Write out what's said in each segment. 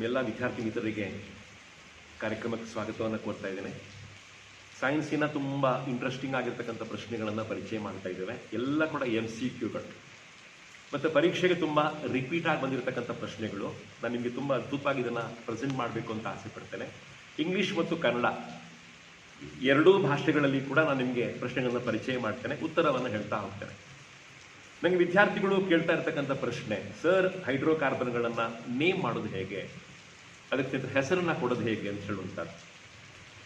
ನಿಮ್ಮೆಲ್ಲ ವಿದ್ಯಾರ್ಥಿ ಮಿತ್ರರಿಗೆ ಕಾರ್ಯಕ್ರಮಕ್ಕೆ ಸ್ವಾಗತವನ್ನು ಕೋರ್ತಾ ಇದ್ದೇನೆ. ಸೈನ್ಸಿನ ತುಂಬ ಇಂಟ್ರೆಸ್ಟಿಂಗ್ ಆಗಿರ್ತಕ್ಕಂಥ ಪ್ರಶ್ನೆಗಳನ್ನು ಪರಿಚಯ ಮಾಡ್ತಾ ಇದ್ದೇವೆ. ಎಲ್ಲ ಕೂಡ MCQಗಳು ಮತ್ತು ಪರೀಕ್ಷೆಗೆ ತುಂಬ ರಿಪೀಟ್ ಆಗಿ ಬಂದಿರತಕ್ಕಂಥ ಪ್ರಶ್ನೆಗಳು. ನಾನು ನಿಮಗೆ ತುಂಬ ಅದ್ಭುತವಾಗಿ ಇದನ್ನು ಪ್ರೆಸೆಂಟ್ ಮಾಡಬೇಕು ಅಂತ ಆಸೆ ಪಡ್ತೇನೆ. ಇಂಗ್ಲೀಷ್ ಮತ್ತು ಕನ್ನಡ ಎರಡೂ ಭಾಷೆಗಳಲ್ಲಿ ಕೂಡ ನಾನು ನಿಮಗೆ ಪ್ರಶ್ನೆಗಳನ್ನು ಪರಿಚಯ ಮಾಡ್ತೇನೆ, ಉತ್ತರವನ್ನು ಹೇಳ್ತಾ ಹೋಗ್ತೇನೆ. ನನಗೆ ವಿದ್ಯಾರ್ಥಿಗಳು ಕೇಳ್ತಾ ಇರ್ತಕ್ಕಂಥ ಪ್ರಶ್ನೆ, ಸರ್ ಹೈಡ್ರೋಕಾರ್ಬನ್ಗಳನ್ನು ನೇಮ್ ಮಾಡೋದು ಹೇಗೆ, ಅದಕ್ಕೆ ಹೆಸರನ್ನು ಕೊಡೋದು ಹೇಗೆ ಅಂತ ಹೇಳುವಂಥದ್ದು.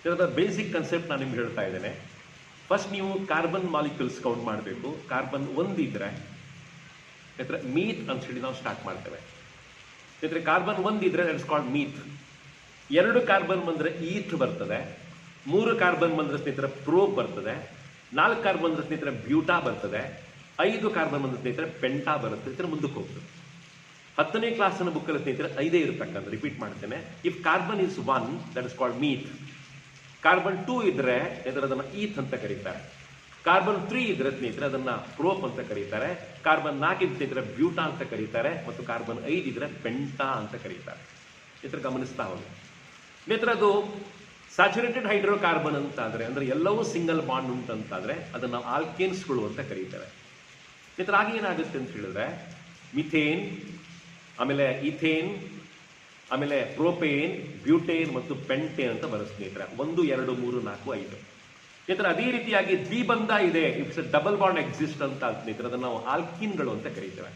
ಇದರ ಬೇಸಿಕ್ ಕನ್ಸೆಪ್ಟ್ ನಾನು ನಿಮ್ಗೆ ಹೇಳ್ತಾ ಇದ್ದೇನೆ. ಫಸ್ಟ್ ನೀವು ಕಾರ್ಬನ್ ಮಾಲಿಕ್ಯೂಲ್ಸ್ ಕೌಂಟ್ ಮಾಡಬೇಕು. ಕಾರ್ಬನ್ ಒಂದಿದ್ರೆ ಮೀತ್ ಅಂತ ಹೇಳಿ ನಾವು ಸ್ಟಾರ್ಟ್ ಮಾಡ್ತೇವೆ. ಯಾಕಂದರೆ ಕಾರ್ಬನ್ ಒಂದಿದ್ರೆ ದಟ್ಸ್ ಕಾಲ್ಡ್ ಮೀತ್. 2 ಕಾರ್ಬನ್ ಬಂದರೆ ಈಥ್ ಬರ್ತದೆ, 3 ಕಾರ್ಬನ್ ಬಂದರೆ ಸ್ನೇಹಿತರೆ ಪ್ರೋಪ್ ಬರ್ತದೆ, 4 ಕಾರ್ಬನ್ ಬಂದರೆ ಸ್ನೇಹಿತರೆ ಬ್ಯೂಟಾ ಬರ್ತದೆ, 5 ಕಾರ್ಬನ್ ಬಂದರೆ ಸ್ನೇಹಿತರೆ ಪೆಂಟಾ ಬರುತ್ತೆ. ಸ್ನೇಹಿತರೆ ಮುಂದಕ್ಕೆ ಹೋಗ್ತದೆ. 10ನೇ ಕ್ಲಾಸ್ನ ಬುಕ್ಕಲ್ಲಿ ಸ್ನೇಹಿತರೆ 5 ಇರತಕ್ಕಂಥ, ರಿಪೀಟ್ ಮಾಡ್ತೇನೆ. If carbon is 1 that is called meth. Carbon 2 ಇದ್ರೆ ಅದನ್ನು ಈಥ್ ಅಂತ ಕರೀತಾರೆ. ಕಾರ್ಬನ್ 3 ಇದ್ರೆ ಸ್ನೇಹಿತರೆ ಅದನ್ನು ಪ್ರೋಪ್ ಅಂತ ಕರೀತಾರೆ. ಕಾರ್ಬನ್ 4 ಇದ್ರೆ ಸ್ನೇಹಿತರೆ ಬ್ಯೂಟಾ ಅಂತ ಕರೀತಾರೆ. ಮತ್ತು ಕಾರ್ಬನ್ 5 ಇದ್ರೆ ಪೆಂಟಾ ಅಂತ ಕರೀತಾರೆ. ಸ್ನೇಹಿತರೆ ಗಮನಿಸ್ತಾ ಹೋಗಿ. ಸ್ನೇಹಿತರೆ ಅದು ಸ್ಯಾಚುರೇಟೆಡ್ ಹೈಡ್ರೋಕಾರ್ಬನ್ ಅಂತಾದರೆ, ಅಂದರೆ ಎಲ್ಲವೂ ಸಿಂಗಲ್ ಬಾಂಡ್ ಉಂಟಂತಾದರೆ ಅದನ್ನು ನಾವು ಆಲ್ಕೇನ್ಸ್ಗಳು ಅಂತ ಕರೀತೇವೆ. ಸ್ನೇಹಿತರೆ ಆಗ ಏನಾಗುತ್ತೆ ಅಂತ ಹೇಳಿದ್ರೆ ಮಿಥೇನ್, ಆಮೇಲೆ ಇಥೇನ್, ಆಮೇಲೆ ಪ್ರೋಪೇನ್, ಬ್ಯೂಟೇನ್ ಮತ್ತು ಪೆಂಟೇನ್ ಅಂತ ಬರುತ್ತೆ ಸ್ನೇಹಿತರೆ. 1 2 3 4 5. ಸ್ನೇಹಿತರೆ ಅದೇ ರೀತಿಯಾಗಿ ದ್ವಿಬಂಧ ಇದೆ, ಇಟ್ಸ್ ಡಬಲ್ ಬಾಂಡ್ ಎಕ್ಸಿಸ್ಟ್ ಅಂತ ಸ್ನೇಹಿತರೆ ಅದನ್ನು ನಾವು ಆಲ್ಕಿನ್ಗಳು ಅಂತ ಕರೀತೇವೆ.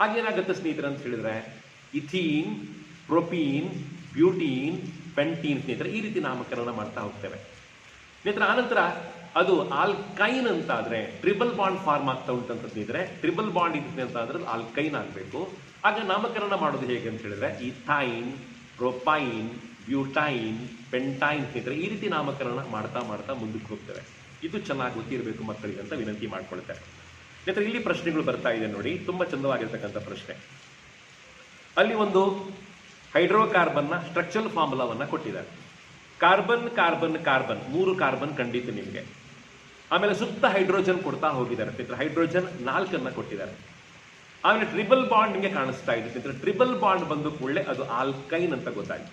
ಆಗೇನಾಗುತ್ತೆ ಸ್ನೇಹಿತರೆ ಅಂತ ಹೇಳಿದ್ರೆ ಇಥೀನ್, ಪ್ರೊಪೀನ್, ಬ್ಯೂಟೀನ್, ಪೆಂಟೀನ್ ಸ್ನೇಹಿತರೆ ಈ ರೀತಿ ನಾಮಕರಣ ಮಾಡ್ತಾ ಹೋಗ್ತೇವೆ. ಸ್ನೇಹಿತರೆ ಆನಂತರ ಅದು ಆಲ್ಕೈನ್ ಅಂತ ಆದರೆ ಟ್ರಿಬಲ್ ಬಾಂಡ್ ಫಾರ್ಮ್ ಆಗ್ತಾ ಉಂಟಂತ ಸ್ನೇಹಿತರೆ. ಟ್ರಿಬಲ್ ಬಾಂಡ್ ಇದೆ ಅಂತ ಆದರೆ ಆಲ್ಕೈನ್ ಆಗಬೇಕು. ಆಗ ನಾಮಕರಣ ಮಾಡೋದು ಹೇಗೆ ಅಂತ ಹೇಳಿದ್ರೆ ಇಥೈನ್, ಪ್ರೊಪೈನ್, ಬ್ಯೂಟೈನ್, ಪೆಂಟೈನ್ ಸ್ನೇಹಿತರೆ ಈ ರೀತಿ ನಾಮಕರಣ ಮಾಡ್ತಾ ಮಾಡ್ತಾ ಮುಂದಕ್ಕೆ ಹೋಗ್ತೇವೆ. ಇದು ಚೆನ್ನಾಗಿ ಗೊತ್ತಿರಬೇಕು ಮಕ್ಕಳಿಗೆ ಅಂತ ವಿನಂತಿ ಮಾಡ್ಕೊಳ್ತಾರೆ. ಸ್ನೇಹಿತರೆ ಇಲ್ಲಿ ಪ್ರಶ್ನೆಗಳು ಬರ್ತಾ ಇದೆ ನೋಡಿ, ತುಂಬ ಚಂದವಾಗಿರ್ತಕ್ಕಂಥ ಪ್ರಶ್ನೆ. ಅಲ್ಲಿ ಒಂದು ಹೈಡ್ರೋಕಾರ್ಬನ್ನ ಸ್ಟ್ರಕ್ಚರಲ್ ಫಾರ್ಮುಲಾವನ್ನು ಕೊಟ್ಟಿದ್ದಾರೆ. ಕಾರ್ಬನ್ ಕಾರ್ಬನ್ ಕಾರ್ಬನ್ 3 ಕಾರ್ಬನ್ ಖಂಡಿತ ನಿಮಗೆ. ಆಮೇಲೆ ಸುತ್ತ ಹೈಡ್ರೋಜನ್ ಕೊಡ್ತಾ ಹೋಗಿದ್ದಾರೆ ಸ್ನೇಹಿತರೆ. ಹೈಡ್ರೋಜನ್ 4 ಕೊಟ್ಟಿದ್ದಾರೆ. ಆಮೇಲೆ ಟ್ರಿಬಲ್ ಬಾಂಡ್ ನಿಮಗೆ ಕಾಣಿಸ್ತಾ ಇದೆ ಸ್ನೇಹಿತರೆ. ಟ್ರಿಬಲ್ ಬಾಂಡ್ ಬಂದು ಕೂಡಲೇ ಅದು ಆಲ್ಕೈನ್ ಅಂತ ಗೊತ್ತಾಗಿದೆ.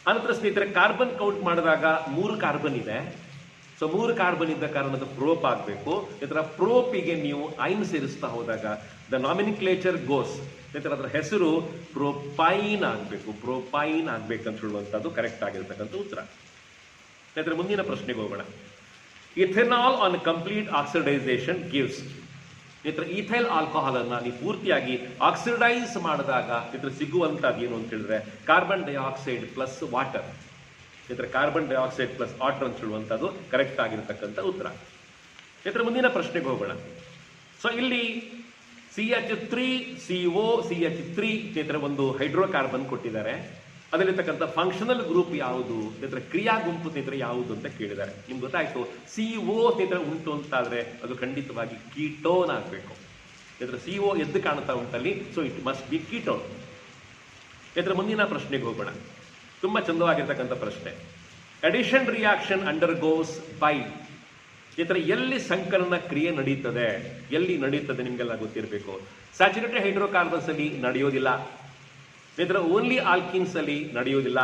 ಆನಂತರ ಸ್ನೇಹಿತರೆ ಕಾರ್ಬನ್ ಕೌಂಟ್ ಮಾಡಿದಾಗ 3 ಕಾರ್ಬನ್ ಇದೆ. ಸೊ 3 ಕಾರ್ಬನ್ ಇದ್ದ ಕಾರಣದ ಪ್ರೋಪ್ ಆಗಬೇಕು. ಇದರ ಪ್ರೋಪಿಗೆ ನೀವು ಐನ್ ಸೇರಿಸ್ತಾ ಹೋದಾಗ ದ ನಾಮಿನಿಕ್ಲೇಚರ್ ಗೋಸ್ ಸ್ನೇಹಿತರೆ ಅದರ ಹೆಸರು ಪ್ರೋಪೈನ್ ಆಗಬೇಕು. ಪ್ರೋಪೈನ್ ಆಗ್ಬೇಕಂತ ಹೇಳುವಂಥದ್ದು ಕರೆಕ್ಟ್ ಆಗಿರ್ತಕ್ಕಂಥ ಉತ್ತರ. ಸ್ನೇಹಿತರೆ ಮುಂದಿನ ಪ್ರಶ್ನೆಗೆ ಹೋಗೋಣ. Ethanol on complete oxidation gives. ಸ್ನೇಹಿತರೆ ಈಥೈಲ್ ಆಲ್ಕೋಹಾಲ್ ಅನ್ನ ನೀವು ಪೂರ್ತಿಯಾಗಿ ಆಕ್ಸಿಡೈಸ್ ಮಾಡಿದಾಗ ಸ್ನೇಹಿತರೆ ಸಿಗುವಂಥದ್ದು ಏನು ಅಂತ ಹೇಳಿದ್ರೆ ಕಾರ್ಬನ್ ಡೈಆಕ್ಸೈಡ್ ಪ್ಲಸ್ ವಾಟರ್. ಸ್ನೇಹಿತರೆ ಕಾರ್ಬನ್ ಡೈಆಕ್ಸೈಡ್ ಪ್ಲಸ್ ವಾಟರ್ ಅಂತ ಹೇಳುವಂಥದ್ದು ಕರೆಕ್ಟ್ ಆಗಿರ್ತಕ್ಕಂಥ ಉತ್ತರ. ಸ್ನೇಹಿತರೆ ಮುಂದಿನ ಪ್ರಶ್ನೆಗೆ ಹೋಗೋಣ. ಸೊ ಇಲ್ಲಿ CH3CO CH3 ಸ್ನೇಹಿತರೆ ಒಂದು ಹೈಡ್ರೋಕಾರ್ಬನ್ ಕೊಟ್ಟಿದ್ದಾರೆ. ಅದರಲ್ಲಿರ್ತಕ್ಕಂಥ ಫಂಕ್ಷನಲ್ ಗ್ರೂಪ್ ಯಾವುದು ಸ್ನೇಹಿತರೆ, ಕ್ರಿಯಾ ಗುಂಪು ಸ್ನೇಹಿತರೆ ಯಾವುದು ಅಂತ ಕೇಳಿದ್ದಾರೆ. ನಿಮ್ಗೆ ಗೊತ್ತಾಯ್ತು CO ಸ್ನೇಹಿತರೆ ಉಂಟು ಅಂತಾದರೆ ಅದು ಖಂಡಿತವಾಗಿ ಕೀಟೋನ್ ಆಗಬೇಕು. ಸ್ನೇಹಿತರೆ CO ಎದ್ದು ಕಾಣ್ತಾ ಉಂಟಲ್ಲಿ, so it must be ketone. ಸ್ನೇಹಿತರೆ ಮುಂದಿನ ಪ್ರಶ್ನೆಗೆ ಹೋಗೋಣ. ತುಂಬ ಚಂದವಾಗಿರ್ತಕ್ಕಂಥ ಪ್ರಶ್ನೆ. Addition reaction undergoes by. ಸ್ನೇಹಿತರೆ ಎಲ್ಲಿ ಸಂಕಲನ ಕ್ರಿಯೆ ನಡೀತದೆ, ಎಲ್ಲಿ ನಡೀತದೆ ನಿಮಗೆಲ್ಲ ಗೊತ್ತಿರಬೇಕು. ಸ್ಯಾಚುರೇಟೆಡ್ ಹೈಡ್ರೋಕಾರ್ಬನ್ಸ್ ಅಲ್ಲಿ ನಡೆಯೋದಿಲ್ಲ ಸ್ನೇಹಿತರೆ. ಓನ್ಲಿ ಆಲ್ಕಿನ್ಸ್ ಅಲ್ಲಿ ನಡೆಯೋದಿಲ್ಲ.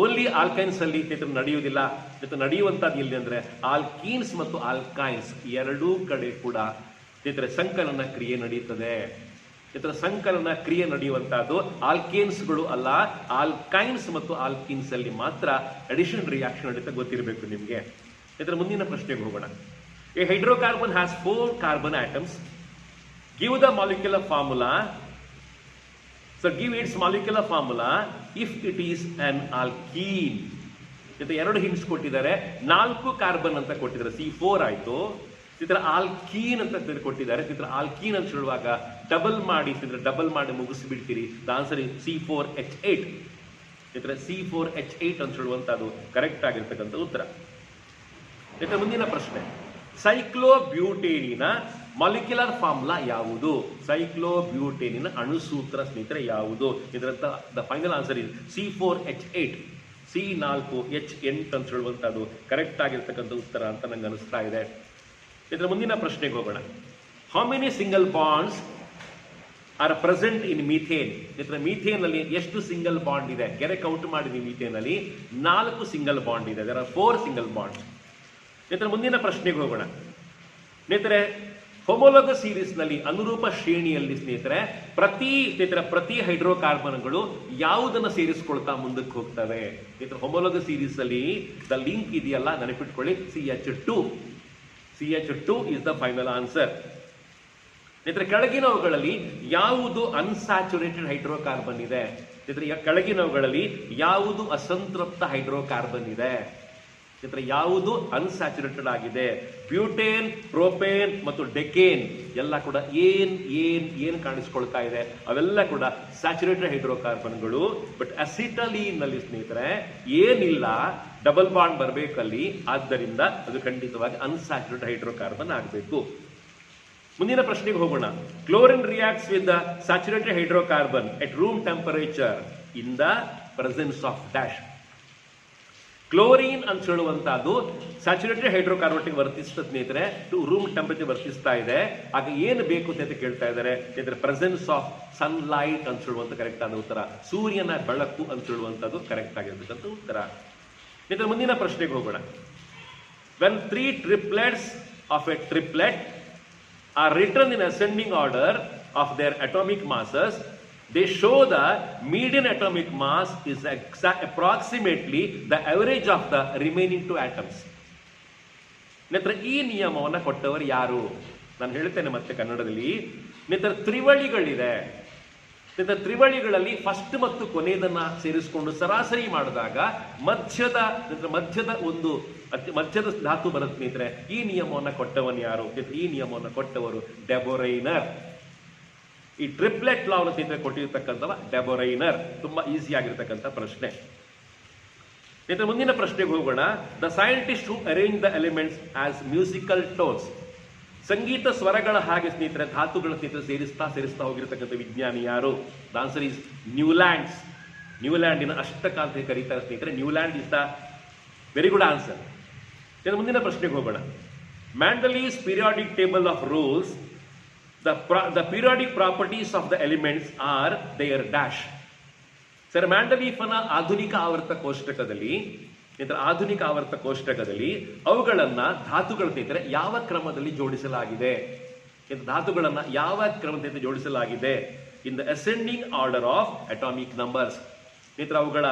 ಓನ್ಲಿ ಆಲ್ಕೈನ್ಸ್ ಅಲ್ಲಿ ಸ್ನೇಹಿತರೆ ನಡೆಯೋದಿಲ್ಲ. ಸ್ನೇಹಿತರೆ ನಡೆಯುವಂಥದ್ದು ಎಲ್ಲಿ ಅಂದರೆ ಆಲ್ಕೀನ್ಸ್ ಮತ್ತು ಆಲ್ಕೈನ್ಸ್ ಎರಡೂ ಕಡೆ ಕೂಡ ಸ್ನೇಹಿತರೆ ಸಂಕಲನ ಕ್ರಿಯೆ ನಡೀತದೆ. ಸ್ನೇಹಿತರೆ ಸಂಕಲನ ಕ್ರಿಯೆ ನಡೆಯುವಂತಹದ್ದು ಆಲ್ಕೇನ್ಸ್ಗಳು ಅಲ್ಲ, ಆಲ್ಕೈನ್ಸ್ ಮತ್ತು ಆಲ್ಕಿನ್ಸ್ ಅಲ್ಲಿ ಮಾತ್ರ ಅಡಿಷನ್ ರಿಯಾಕ್ಷನ್ ನಡೀತಾ ಗೊತ್ತಿರಬೇಕು ನಿಮಗೆ. ಇದರ ಮುಂದಿನ ಪ್ರಶ್ನೆಗೆ ಹೋಗೋಣ. A hydrocarbon has 4 carbon atoms. Give the molecular formula. So give it's molecular formula if it is an alkene. ಜೊತೆ 2 ಹಿಂಟ್ಸ್ ಕೊಟ್ಟಿದ್ದಾರೆ. 4 ಕಾರ್ಬನ್ ಅಂತ ಕೊಟ್ಟಿದ್ದಾರೆ, C4 ಆಯಿತು. ಇದರ ಆಲ್ಕೀನ್ ಅಂತ ಕೊಟ್ಟಿದ್ದಾರೆ. ಇದರ ಆಲ್ಕೀನ್ ಅಂತ ಹೇಳುವಾಗ ಡಬಲ್ ಮಾಡಿ ಮುಗಿಸಿಬಿಡ್ತೀರಿ. The answer is C4H8. ಇದರ C4H8 ಅಂತ ಹೇಳುವಂಥದ್ದು ಕರೆಕ್ಟ್ ಆಗಿರ್ತಕ್ಕಂಥ ಉತ್ತರ. ಇದರ ಮುಂದಿನ ಪ್ರಶ್ನೆ. ಸೈಕ್ಲೋಬ್ಯೂಟೇನಿನ ಮಾಲಿಕ್ಯುಲರ್ ಫಾರ್ಮುಲಾ ಯಾವುದು? ಸೈಕ್ಲೋಬ್ಯೂಟೇನಿನ ಅಣುಸೂತ್ರ ಸ್ನೇಹಿತರೆ ಯಾವುದು? ಇದರಂತ the final answer is C4H8. C4H8 ಅಂತ ಹೇಳುವಂಥದ್ದು ಕರೆಕ್ಟ್ ಆಗಿರ್ತಕ್ಕಂಥ ಉತ್ತರ ಅಂತ ನಂಗೆ ಅನಿಸ್ತಾ ಇದೆ. ಇದರ ಮುಂದಿನ ಪ್ರಶ್ನೆಗೆ ಹೋಗೋಣ. How many single bonds are present in methane. ಸ್ನೇಹಿತರೆ ಮೀಥೇನ್ ಅಲ್ಲಿ ಎಷ್ಟು ಸಿಂಗಲ್ ಬಾಂಡ್ ಇದೆ? ಗೆರೆ ಕೌಂಟ್ ಮಾಡಿದ್ವಿ. ಮೀಥೇನ್ ಅಲ್ಲಿ 4 ಸಿಂಗಲ್ ಬಾಂಡ್ ಇದೆ. There are 4 single bond. ಸ್ನೇಹಿತರೆ ಮುಂದಿನ ಪ್ರಶ್ನೆಗೆ ಹೋಗೋಣ. ಸ್ನೇಹಿತರೆ ಹೋಮೋಲೋಗಸ್ ಸೀರೀಸ್ ನಲ್ಲಿ ಅನುರೂಪ ಶ್ರೇಣಿಯಲ್ಲಿ ಸ್ನೇಹಿತರೆ ಪ್ರತಿ ಹೈಡ್ರೋಕಾರ್ಬನ್ಗಳು ಯಾವುದನ್ನು ಸೇರಿಸ್ಕೊಳ್ತಾ ಮುಂದಕ್ಕೆ ಹೋಗ್ತವೆ? ಸ್ನೇಹಿತರೆ ಹೋಮೋಲೋಗಸ್ ಸೀರೀಸ್ ಅಲ್ಲಿ ದ ಲಿಂಕ್ ಇದೆಯಲ್ಲ, ನೆನಪಿಟ್ಕೊಳ್ಳಿ, CH2. CH2 is the final answer. ಸ್ನೇಹಿತರೆ ಕೆಳಗಿನವುಗಳಲ್ಲಿ ಯಾವುದು ಅನ್ಸ್ಯಾಚುರೇಟೆಡ್ ಹೈಡ್ರೋಕಾರ್ಬನ್ ಇದೆ? ಸ್ನೇಹಿತರೆ ಕೆಳಗಿನವುಗಳಲ್ಲಿ ಯಾವುದು ಅಸಂತೃಪ್ತ ಹೈಡ್ರೋಕಾರ್ಬನ್ ಇದೆ? ಸ್ನೇಹಿತರೆ ಯಾವುದು ಅನ್ಸ್ಯಾಚುರೇಟೆಡ್ ಆಗಿದೆ? ಬ್ಯೂಟೇನ್, ಪ್ರೋಪೇನ್ ಮತ್ತು ಡೆಕೇನ್ ಎಲ್ಲ ಕೂಡ ಏನ್ ಕಾಣಿಸ್ಕೊಳ್ತಾ ಇದೆ? ಅವೆಲ್ಲ ಕೂಡ ಸ್ಯಾಚುರೇಟೆಡ್ ಹೈಡ್ರೋಕಾರ್ಬನ್ಗಳು. ಬಟ್ ಅಸಿಟಲೀನ್ ನಲ್ಲಿ ಸ್ನೇಹಿತರೆ ಏನಿಲ್ಲ, ಡಬಲ್ ಬಾಂಡ್ ಬರಬೇಕಲ್ಲಿ. ಆದ್ದರಿಂದ ಅದು ಖಂಡಿತವಾಗಿ ಅನ್ಸ್ಯಾಚುರೇಟೆಡ್ ಹೈಡ್ರೋಕಾರ್ಬನ್ ಆಗಬೇಕು. ಮುಂದಿನ ಪ್ರಶ್ನೆಗೆ ಹೋಗೋಣ. Chlorine reacts with the saturated hydrocarbon at room temperature in the presence of dash. Chlorine ಅಂತ ಹೇಳುವಂತಹದ್ದು ಸ್ಯಾಚುರೇಟೆಡ್ ಹೈಡ್ರೋಕಾರ್ಬನ್ ವರ್ತಿಸ್ತದೆ ಸ್ನೇಹಿತರೆ, ರೂಮ್ ಟೆಂಪರೇಚರ್ ವರ್ತಿಸ್ತಾ ಇದೆ. ಆಗ ಏನು ಬೇಕು ಅಂತ ಕೇಳ್ತಾ ಇದ್ದಾರೆ. ಸ್ನೇಹಿತರೆ ಪ್ರೆಸೆನ್ಸ್ ಆಫ್ ಸನ್ಲೈಟ್ ಅಂತ ಹೇಳುವಂತ ಕರೆಕ್ಟ್ ಆದ ಉತ್ತರ. ಸೂರ್ಯನ ಬೆಳಕು ಅಂತ ಹೇಳುವಂತದ್ದು ಕರೆಕ್ಟ್ ಆಗಿರ್ತಕ್ಕಂಥ ಉತ್ತರ. ಸ್ನೇಹಿತರೆ ಮುಂದಿನ ಪ್ರಶ್ನೆಗೆ ಹೋಗೋಣ. When 3 triplets of A triplet are written in ascending order of their atomic masses, they show the median atomic mass is approximately the average of the remaining 2 atoms. ಸ್ನೇಹಿತರೆ ಈ ನಿಯಮವನ್ನು ಕೊಟ್ಟವರು ಯಾರು? ನಾನು ಹೇಳ್ತೇನೆ ಮತ್ತೆ ಕನ್ನಡದಲ್ಲಿ. ಸ್ನೇಹಿತರೆ ತ್ರಿವಳಿಗಳಿದೆ. ಸ್ನೇಹಿತರೆ ತ್ರಿವಳಿಗಳಲ್ಲಿ ಫಸ್ಟ್ ಮತ್ತು ಕೊನೆಯದನ್ನ ಸೇರಿಸಿಕೊಂಡು ಸರಾಸರಿ ಮಾಡಿದಾಗ ಮಧ್ಯದ ಧಾತು ಬರುತ್ತೆ ಸ್ನೇಹಿತರೆ. ಈ ನಿಯಮವನ್ನು ಕೊಟ್ಟವನು ಯಾರು? ಈ ನಿಯಮವನ್ನು ಕೊಟ್ಟವರು ಡೆಬೋರೈನರ್. ಈ ಟ್ರಿಪ್ಲೆಟ್ ಲಾ ಸ್ನೇಹಿತರೆ ಕೊಟ್ಟಿರ್ತಕ್ಕಂಥವ ಡೆಬೋರೈನರ್. ತುಂಬಾ ಈಸಿ ಆಗಿರ್ತಕ್ಕಂಥ ಪ್ರಶ್ನೆ. ಸ್ನೇಹಿತರೆ ಮುಂದಿನ ಪ್ರಶ್ನೆಗೆ ಹೋಗೋಣ. The scientist who arrange the elements as musical tones. ಸಂಗೀತ ಸ್ವರಗಳ ಹಾಗೆ ಸ್ನೇಹಿತರೆ ಧಾತುಗಳ ಸ್ನೇಹಿತರೆ ಸೇರಿಸ್ತಾ ಹೋಗಿರ್ತಕ್ಕಂಥ ವಿಜ್ಞಾನಿ ಯಾರು? The answer is Newlands. ನ್ಯೂಲ್ಯಾಂಡಿನ ಅಷ್ಟಕ ಅಂತ ಕರೀತಾರೆ ಸ್ನೇಹಿತರೆ. Newland is the very good answer. ಮುಂದಿನ ಪ್ರಶ್ನೆಗೆ ಹೋಗೋಣ. Mendeleev's periodic table of rules, the periodic properties of the elements are their dash. Sir ಮ್ಯಾಂಡಲೀಫನ ಆಧುನಿಕ ಆವರ್ತ ಕೋಷ್ಟಕದಲ್ಲಿ ಅವುಗಳನ್ನ ಧಾತುಗಳ ಸ್ನೇಹಿತರೆ ಯಾವ ಕ್ರಮದಲ್ಲಿ ಜೋಡಿಸಲಾಗಿದೆ? ಧಾತುಗಳನ್ನ ಯಾವ ಕ್ರಮದಲ್ಲಿ ಜೋಡಿಸಲಾಗಿದೆ? In the ascending order of atomic numbers. ಸ್ನೇಹಿತರೆ ಅವುಗಳ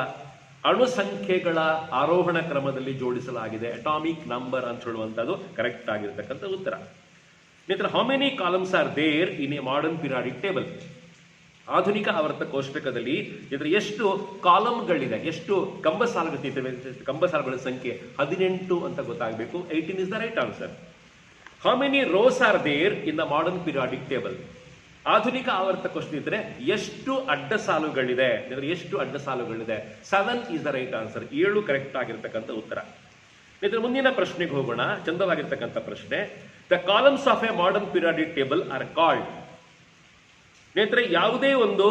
ಅಣು ಸಂಖ್ಯೆಗಳ ಆರೋಹಣ ಕ್ರಮದಲ್ಲಿ ಜೋಡಿಸಲಾಗಿದೆ. ಅಟಾಮಿಕ್ ನಂಬರ್ ಅಂತ ಹೇಳುವಂತದ್ದು ಕರೆಕ್ಟ್ ಆಗಿರ್ತಕ್ಕಂಥ ಉತ್ತರ. ಸ್ನೇಹಿತರೆ how many columns are there in a modern periodic table? ಆಧುನಿಕ ಆವರ್ತ ಕೋಷ್ಟಕದಲ್ಲಿ ಎಷ್ಟು ಕಾಲಮ್ಗಳಿದೆ, ಎಷ್ಟು ಕಂಬಸಾಲುಗಳ ಸಂಖ್ಯೆ 18 ಅಂತ ಗೊತ್ತಾಗಬೇಕು. 18 is the right answer. How many rows are there in the modern periodic table? ಆಧುನಿಕ ಆವರ್ತ ಕೋಷ್ಟಕ ಎಷ್ಟು ಅಡ್ಡ ಸಾಲುಗಳಿದೆ? 7 is the right answer. 7 correct ಆಗಿರ್ತಕ್ಕಂಥ ಉತ್ತರ. ಮುಂದಿನ ಪ್ರಶ್ನೆಗೆ ಹೋಗೋಣ. ಚಂದವಾಗಿರ್ತಕ್ಕಂಥ ಪ್ರಶ್ನೆ. The columns of a modern periodic table are called. ಸ್ನೇಹಿತರೆ ಯಾವುದೇ ಒಂದು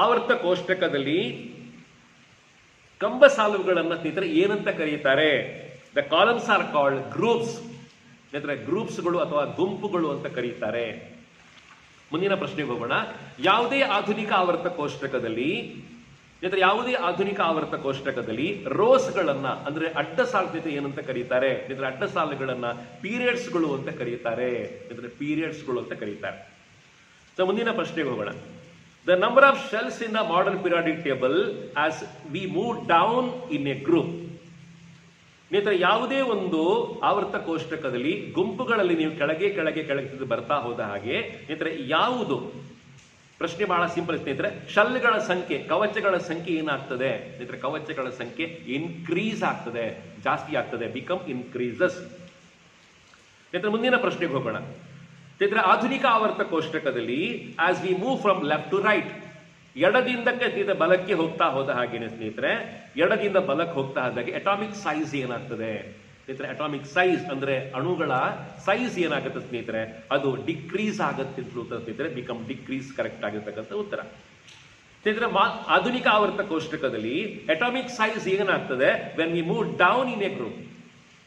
ಆವರ್ತ ಕೋಷ್ಟಕದಲ್ಲಿ ಕಂಬ ಸಾಲುಗಳನ್ನು ಸ್ನೇಹಿತರೆ ಏನಂತ ಕರೀತಾರೆ? The columns are called groups. ಸ್ನೇಹಿತರೆ ಗ್ರೂಪ್ಸ್ಗಳು ಅಥವಾ ಗುಂಪುಗಳು ಅಂತ ಕರೀತಾರೆ. ಮುಂದಿನ ಪ್ರಶ್ನೆಗೆ ಹೋಗೋಣ. ಯಾವುದೇ ಆಧುನಿಕ ಆವರ್ತ ಕೋಷ್ಟಕದಲ್ಲಿ ರೋಸ್ಗಳನ್ನ ಅಂದ್ರೆ ಅಡ್ಡ ಸಾಲು ಏನಂತ ಕರೀತಾರೆ? ಅಡ್ಡ ಸಾಲುಗಳನ್ನ ಪೀರಿಯಡ್ಸ್ಗಳು ಅಂತ ಕರೀತಾರೆ. ಪೀರಿಯಡ್ಸ್ಗಳು ಅಂತ ಕರೀತಾರೆ. ಮುಂದಿನ ಪ್ರಶ್ನೆಗೆ ಹೋಗೋಣ. The number of shells in the modern periodic table as we move down in a group. ಸ್ನೇಹಿತರೆ ಯಾವುದೇ ಒಂದು ಆವರ್ತ ಕೋಷ್ಟಕದಲ್ಲಿ ಗುಂಪುಗಳಲ್ಲಿ ನೀವು ಕೆಳಗೆ ಬರ್ತಾ ಹೋದ ಹಾಗೆ ಸ್ನೇಹಿತರೆ ಯಾವುದು? ಪ್ರಶ್ನೆ ಬಹಳ ಸಿಂಪಲ್ ಸ್ನೇಹಿತರೆ. ಶೆಲ್ಗಳ ಸಂಖ್ಯೆ, ಕವಚಗಳ ಸಂಖ್ಯೆ ಏನಾಗ್ತದೆ? ಸ್ನೇಹಿತರೆ ಕವಚಗಳ ಸಂಖ್ಯೆ ಇನ್ಕ್ರೀಸ್ ಆಗ್ತದೆ, ಜಾಸ್ತಿ ಆಗ್ತದೆ. Become increases. ಸ್ನೇಹಿತರೆ ಮುಂದಿನ ಪ್ರಶ್ನೆಗೆ ಹೋಗೋಣ. ಸ್ನೇಹಿತರೆ ಆಧುನಿಕ ಆವರ್ತ ಕೋಷ್ಟಕದಲ್ಲಿ as we move from left to right, ಎಡದಿಂದ ಬಲಕ್ಕೆ ಹೋಗ್ತಾ ಹೋದ ಹಾಗೇನೆ ಸ್ನೇಹಿತರೆ, ಎಡದಿಂದ ಬಲಕ್ಕೆ ಹೋಗ್ತಾ ಹೋದಾಗೆ ಅಟಾಮಿಕ್ ಸೈಜ್ ಏನಾಗ್ತದೆ? ಸ್ನೇಹಿತರೆ ಅಟಾಮಿಕ್ ಸೈಜ್ ಅಂದ್ರೆ ಅಣುಗಳ ಸೈಜ್ ಏನಾಗುತ್ತೆ ಸ್ನೇಹಿತರೆ? ಅದು ಡಿಕ್ರೀಸ್ ಆಗುತ್ತೆ ಸ್ನೇಹಿತರೆ. ಬಿಕಮ್ ಡಿಕ್ರೀಸ್ ಕರೆಕ್ಟ್ ಆಗಿರ್ತಕ್ಕಂಥ ಉತ್ತರ. ಸ್ನೇಹಿತರೆ ಆಧುನಿಕ ಆವರ್ತ ಕೋಷ್ಟಕದಲ್ಲಿ ಅಟಾಮಿಕ್ ಸೈಜ್ ಏನಾಗ್ತದೆ when we move down in a group?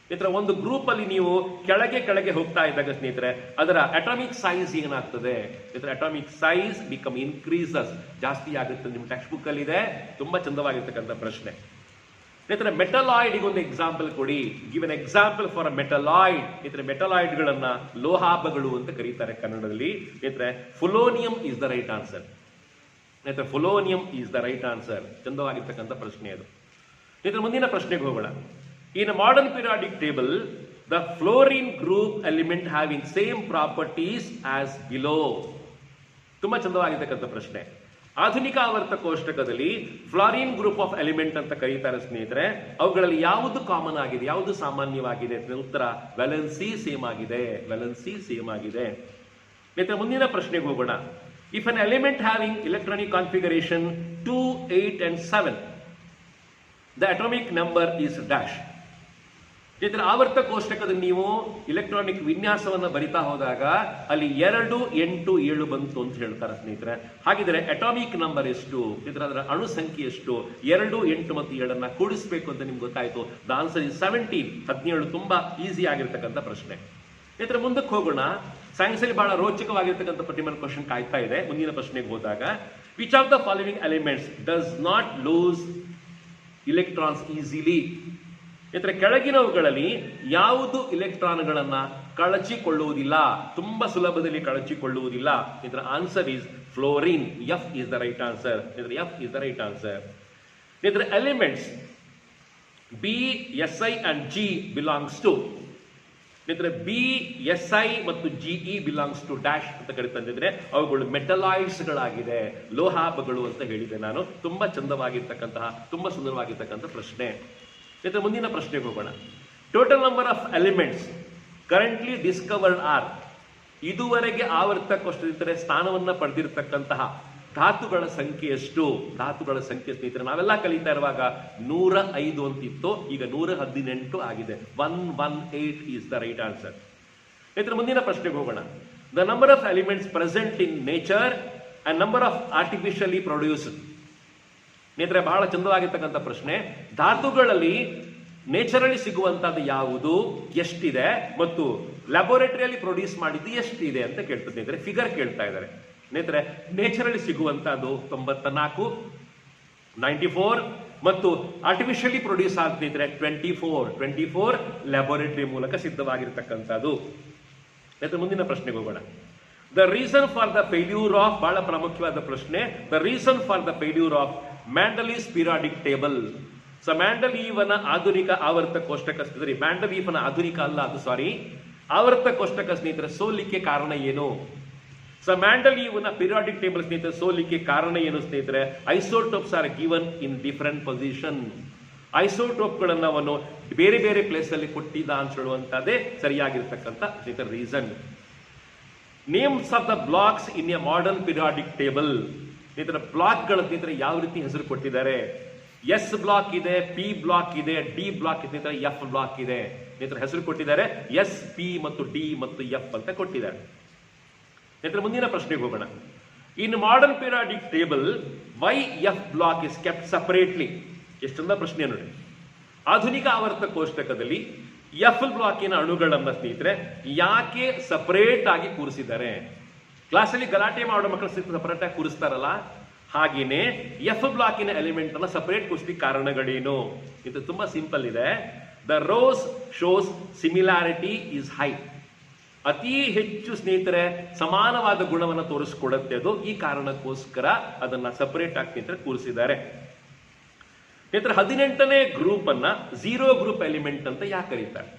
ಸ್ನೇಹಿತರೆ ಒಂದು ಗ್ರೂಪ್ ಅಲ್ಲಿ ನೀವು ಕೆಳಗೆ ಹೋಗ್ತಾ ಇದ್ದಾಗ ಸ್ನೇಹಿತರೆ ಅದರ ಅಟಾಮಿಕ್ ಸೈಜ್ ಏನಾಗ್ತದೆ ಸ್ನೇಹಿತರೆ, ಅಟಾಮಿಕ್ ಸೈಜ್ ಬಿಕಮ್ ಇನ್ಕ್ರೀಸಸ್, ಜಾಸ್ತಿ ಆಗುತ್ತೆ. ನಿಮ್ಮ ಟೆಕ್ಸ್ಟ್ ಬುಕ್ ಅಲ್ಲಿ ಇದೆ, ತುಂಬಾ ಚಂದವಾಗಿರ್ತಕ್ಕಂಥ ಪ್ರಶ್ನೆ. ಸ್ನೇಹಿತರೆ ಮೆಟಲಾಯ್ಡ್ ಒಂದು ಎಕ್ಸಾಂಪಲ್ ಕೊಡಿ, give an example for a metalloid. ಸ್ನೇಹಿತರೆ ಮೆಟಲಾಯ್ಡ್ ಗಳನ್ನ ಲೋಹಾಭಗಳು ಅಂತ ಕರೀತಾರೆ ಕನ್ನಡದಲ್ಲಿ. ಸ್ನೇಹಿತರೆ polonium is the right answer. ಸ್ನೇಹಿತರೆ polonium is the right answer. ಚಂದವಾಗಿರ್ತಕ್ಕಂಥ ಪ್ರಶ್ನೆ ಅದು. ಸ್ನೇಹಿತರೆ ಮುಂದಿನ ಪ್ರಶ್ನೆಗೆ ಹೋಗೋಣ. In a modern periodic table, the fluorine group element having same properties as below. ತುಂಬಾ ಚಂದವಾಗಿರ್ತಕ್ಕಂಥ ಪ್ರಶ್ನೆ. ಆಧುನಿಕ ಆವರ್ತ ಕೋಷ್ಟಕದಲ್ಲಿ ಫ್ಲೋರಿನ್ ಗ್ರೂಪ್ ಆಫ್ ಎಲಿಮೆಂಟ್ ಅಂತ ಕರೀತಾರೆ ಸ್ನೇಹಿತರೆ. ಅವುಗಳಲ್ಲಿ ಯಾವುದು ಕಾಮನ್ ಆಗಿದೆ, ಯಾವುದು ಸಾಮಾನ್ಯವಾಗಿದೆ? ಉತ್ತರ ವ್ಯಾಲೆನ್ಸಿ ಸೇಮ್ ಆಗಿದೆ, ವ್ಯಾಲೆನ್ಸಿ ಸೇಮ್ ಆಗಿದೆ. ಸ್ನೇಹಿತರೆ ಮುಂದಿನ ಪ್ರಶ್ನೆಗೆ ಹೋಗೋಣ. If an element having electronic configuration 2, 8 and 7, the atomic number is dash. ಸ್ನೇಹಿತರೆ ಆವರ್ತ ಕೋಷ್ಟಕದಲ್ಲಿ ನೀವು ಇಲೆಕ್ಟ್ರಾನಿಕ್ ವಿನ್ಯಾಸವನ್ನು ಬರಿತಾ ಹೋದಾಗ ಅಲ್ಲಿ 2, 8, 7 ಬಂತು ಅಂತ ಹೇಳ್ತಾರೆ ಸ್ನೇಹಿತರೆ. ಹಾಗಿದ್ರೆ ಅಟಾಮಿಕ್ ನಂಬರ್ ಎಷ್ಟು? ಸ್ನೇಹಿತರೆ ಅದರ ಅಣು ಸಂಖ್ಯೆ ಎಷ್ಟು? 2, 8 ಮತ್ತು 7 ಕೂಡಿಸಬೇಕು ಅಂತ ನಿಮ್ಗೆ ಗೊತ್ತಾಯ್ತು. The answer is 17. 17 ತುಂಬಾ ಈಸಿ ಆಗಿರ್ತಕ್ಕಂಥ ಪ್ರಶ್ನೆ. ಸ್ನೇಹಿತರೆ ಮುಂದಕ್ಕೆ ಹೋಗೋಣ. ಸೈನ್ಸ್ ಅಲ್ಲಿ ಬಹಳ ರೋಚಕವಾಗಿರ್ತಕ್ಕಂಥ ಪ್ರತಿಮನ್ ಕ್ವಶನ್ ಕಾಯ್ತಾ ಇದೆ. ಮುಂದಿನ ಪ್ರಶ್ನೆಗೆ ಹೋದಾಗ which of the following elements does not lose electrons easily? ಸ್ನೇಹಿತರೆ ಕೆಳಗಿನವುಗಳಲ್ಲಿ ಯಾವುದು ಇಲೆಕ್ಟ್ರಾನ್ಗಳನ್ನ ಕಳಚಿಕೊಳ್ಳುವುದಿಲ್ಲ, ತುಂಬಾ ಸುಲಭದಲ್ಲಿ ಕಳಚಿಕೊಳ್ಳುವುದಿಲ್ಲ? ಇದರ answer is fluorine. F is the right answer. F is the right answer. ಇದರ elements B, S I and G belongs to. ಸ್ನೇಹಿತರೆ ಬಿ, ಎಸ್ ಐ ಮತ್ತು ಜಿಇ ಬಿಲಾಂಗ್ಸ್ ಟು ಡ್ಯಾಶ್ ಅಂತ ಕರಿತಂದಿದ್ರೆ ಅವುಗಳು ಮೆಟಲಾಯ್ಡ್ಸ್ ಗಳಾಗಿದೆ, ಲೋಹಾಭಗಳು ಅಂತ ಹೇಳಿದೆ ನಾನು. ತುಂಬಾ ಚಂದವಾಗಿರ್ತಕ್ಕಂತಹ, ತುಂಬಾ ಸುಂದರವಾಗಿರ್ತಕ್ಕಂಥ ಪ್ರಶ್ನೆ. ಸ್ನೇಹಿತರೆ ಮುಂದಿನ ಪ್ರಶ್ನೆಗೆ ಹೋಗೋಣ. Total number of elements currently discovered are. ಇದುವರೆಗೆ ಆವರ್ತ ಕೋಷ್ಟಕದಲ್ಲಿ ಸ್ಥಾನವನ್ನ ಪಡೆದಿರತಕ್ಕಂತಹ ಧಾತುಗಳ ಸಂಖ್ಯೆ ಎಷ್ಟು? ಧಾತುಗಳ ಸಂಖ್ಯೆ ಸ್ನೇಹಿತರೆ ನಾವೆಲ್ಲ ಕಲಿತಾ ಇರುವಾಗ 105 ಅಂತಿತ್ತು, ಈಗ 118 ಆಗಿದೆ. 118 ಈಸ್ ದ ರೈಟ್ ಆನ್ಸರ್. ಸ್ನೇಹಿತರೆ ಮುಂದಿನ ಪ್ರಶ್ನೆಗೆ ಹೋಗೋಣ. The number of elements present in nature and number of artificially produced. ಸ್ನೇಹಿತರೆ ಬಹಳ ಚಂದವಾಗಿರ್ತಕ್ಕಂಥ ಪ್ರಶ್ನೆ. ಧಾತುಗಳಲ್ಲಿ ನೇಚರಲ್ಲಿ ಸಿಗುವಂತದ್ದು ಯಾವುದು, ಎಷ್ಟಿದೆ, ಮತ್ತು ಲ್ಯಾಬೋರೇಟರಿಯಲ್ಲಿ ಪ್ರೊಡ್ಯೂಸ್ ಮಾಡಿದ್ದು ಎಷ್ಟಿದೆ ಅಂತ ಕೇಳ್ತಾರೆ ಸ್ನೇಹಿತರೆ. ಫಿಗರ್ ಕೇಳ್ತಾ ಇದ್ದಾರೆ ಸ್ನೇಹಿತರೆ. ನೇಚರಲ್ಲಿ ಸಿಗುವಂತದ್ದು 94, 94 ಮತ್ತು ಆರ್ಟಿಫಿಷಿಯಲಿ ಪ್ರೊಡ್ಯೂಸ್ ಆದ ಸ್ನೇಹಿತರೆ 24 ಲ್ಯಾಬೋರೇಟರಿ ಮೂಲಕ ಸಿದ್ಧವಾಗಿರ್ತಕ್ಕಂಥದ್ದು. ಸ್ನೇಹಿತರೆ ಮುಂದಿನ ಪ್ರಶ್ನೆಗೆ ಹೋಗೋಣ. The reason for the failure of, ಬಹಳ ಪ್ರಾಮುಖ್ಯವಾದ ಪ್ರಶ್ನೆ. The reason for the failure of Mendeleev's periodic table. So ಮ್ಯಾಂಡಲೀವನ ಆಧುನಿಕ ಆವರ್ತ ಕೋಷ್ಟಕ ಸ್ನೇಹಿತರೆ, ಮ್ಯಾಂಡಲೀವನ ಆಧುನಿಕ ಅಲ್ಲ ಅದು, ಸಾರಿ, ಆವರ್ತ ಕೋಷ್ಟಕ ಸ್ನೇಹಿತರೆ ಸೋಲಿಕ್ಕೆ ಕಾರಣ ಏನು? ಸೊ ಮ್ಯಾಂಡಲೀವನ ಪಿರಿಯಾಡಿಕ್ ಟೇಬಲ್ ಸ್ನೇಹಿತರೆ ಸೋಲಿಕ್ಕೆ ಕಾರಣ ಏನು ಸ್ನೇಹಿತರೆ? Isotopes are given in different position. ಐಸೋಟೋಪ್ಗಳನ್ನ ಅವನು ಬೇರೆ ಬೇರೆ ಪ್ಲೇಸ್ ಅಲ್ಲಿ ಕೊಟ್ಟಿದ್ದ ಅಂತ ಹೇಳುವಂತದ್ದೇ ಸರಿಯಾಗಿರ್ತಕ್ಕಂಥ ಸ್ನೇಹಿತರೆ reason. Names of the blocks in a modern periodic table. ಸ್ನೇಹಿತರೆ ಬ್ಲಾಕ್ಗಳ ಸ್ನೇಹಿತರೆ ಯಾವ ರೀತಿ ಹೆಸರು ಕೊಟ್ಟಿದ್ದಾರೆ? ಎಸ್ ಬ್ಲಾಕ್ ಇದೆ, ಪಿ ಬ್ಲಾಕ್ ಇದೆ, ಡಿ ಬ್ಲಾಕ್ ಇದೆ, ಎಫ್ ಬ್ಲಾಕ್ ಇದೆ. ಸ್ನೇಹಿತರೆ ಹೆಸರು ಕೊಟ್ಟಿದ್ದಾರೆ ಎಸ್, ಪಿ ಮತ್ತು ಡಿ ಮತ್ತು ಎಫ್ ಅಂತ ಕೊಟ್ಟಿದ್ದಾರೆ. ಸ್ನೇಹಿತರೆ ಮುಂದಿನ ಪ್ರಶ್ನೆಗೆ ಹೋಗೋಣ. In modern periodic table why F block is kept separately? ಎಷ್ಟೊಂದ ಪ್ರಶ್ನೆ ನೋಡಿ. ಆಧುನಿಕ ಆವರ್ತ ಕೋಷ್ಟಕದಲ್ಲಿ ಎಫ್ ಬ್ಲಾಕಿನ ಅಣುಗಳನ್ನ ಸ್ನೇಹಿತರೆ ಯಾಕೆ ಸಪರೇಟ್ ಆಗಿ ಕೂರಿಸಿದ್ದಾರೆ? ಕ್ಲಾಸಲ್ಲಿ ಗಲಾಟೆ ಮಾಡೋ ಮಕ್ಕಳು ಸಪರೇಟ್ ಆಗಿ ಕೂರಿಸ್ತಾರಲ್ಲ, ಹಾಗೇನೆ ಎಫ್ ಬ್ಲಾಕಿನ ಎಲಿಮೆಂಟ್ ಅನ್ನ ಸಪರೇಟ್ ಕೂರಿಸಲಿಕ್ಕೆ ಕಾರಣಗಳೇನು? ಇದು ತುಂಬಾ ಸಿಂಪಲ್ ಇದೆ. The rose shows similarity is high. ಅತಿ ಹೆಚ್ಚು ಸ್ನೇಹಿತರೆ ಸಮಾನವಾದ ಗುಣವನ್ನು ತೋರಿಸಿಕೊಡುತ್ತೆ ಅದು. ಈ ಕಾರಣಕ್ಕೋಸ್ಕರ ಅದನ್ನ ಸಪರೇಟ್ ಆಗಿ ಸ್ನೇಹಿತರೆ ಕೂರಿಸಿದ್ದಾರೆ. ಸ್ನೇಹಿತರೆ 18ನೇ ಗ್ರೂಪ್ ಅನ್ನ ಝೀರೋ ಗ್ರೂಪ್ ಎಲಿಮೆಂಟ್ ಅಂತ ಯಾಕೆ ಕರೀತಾರೆ?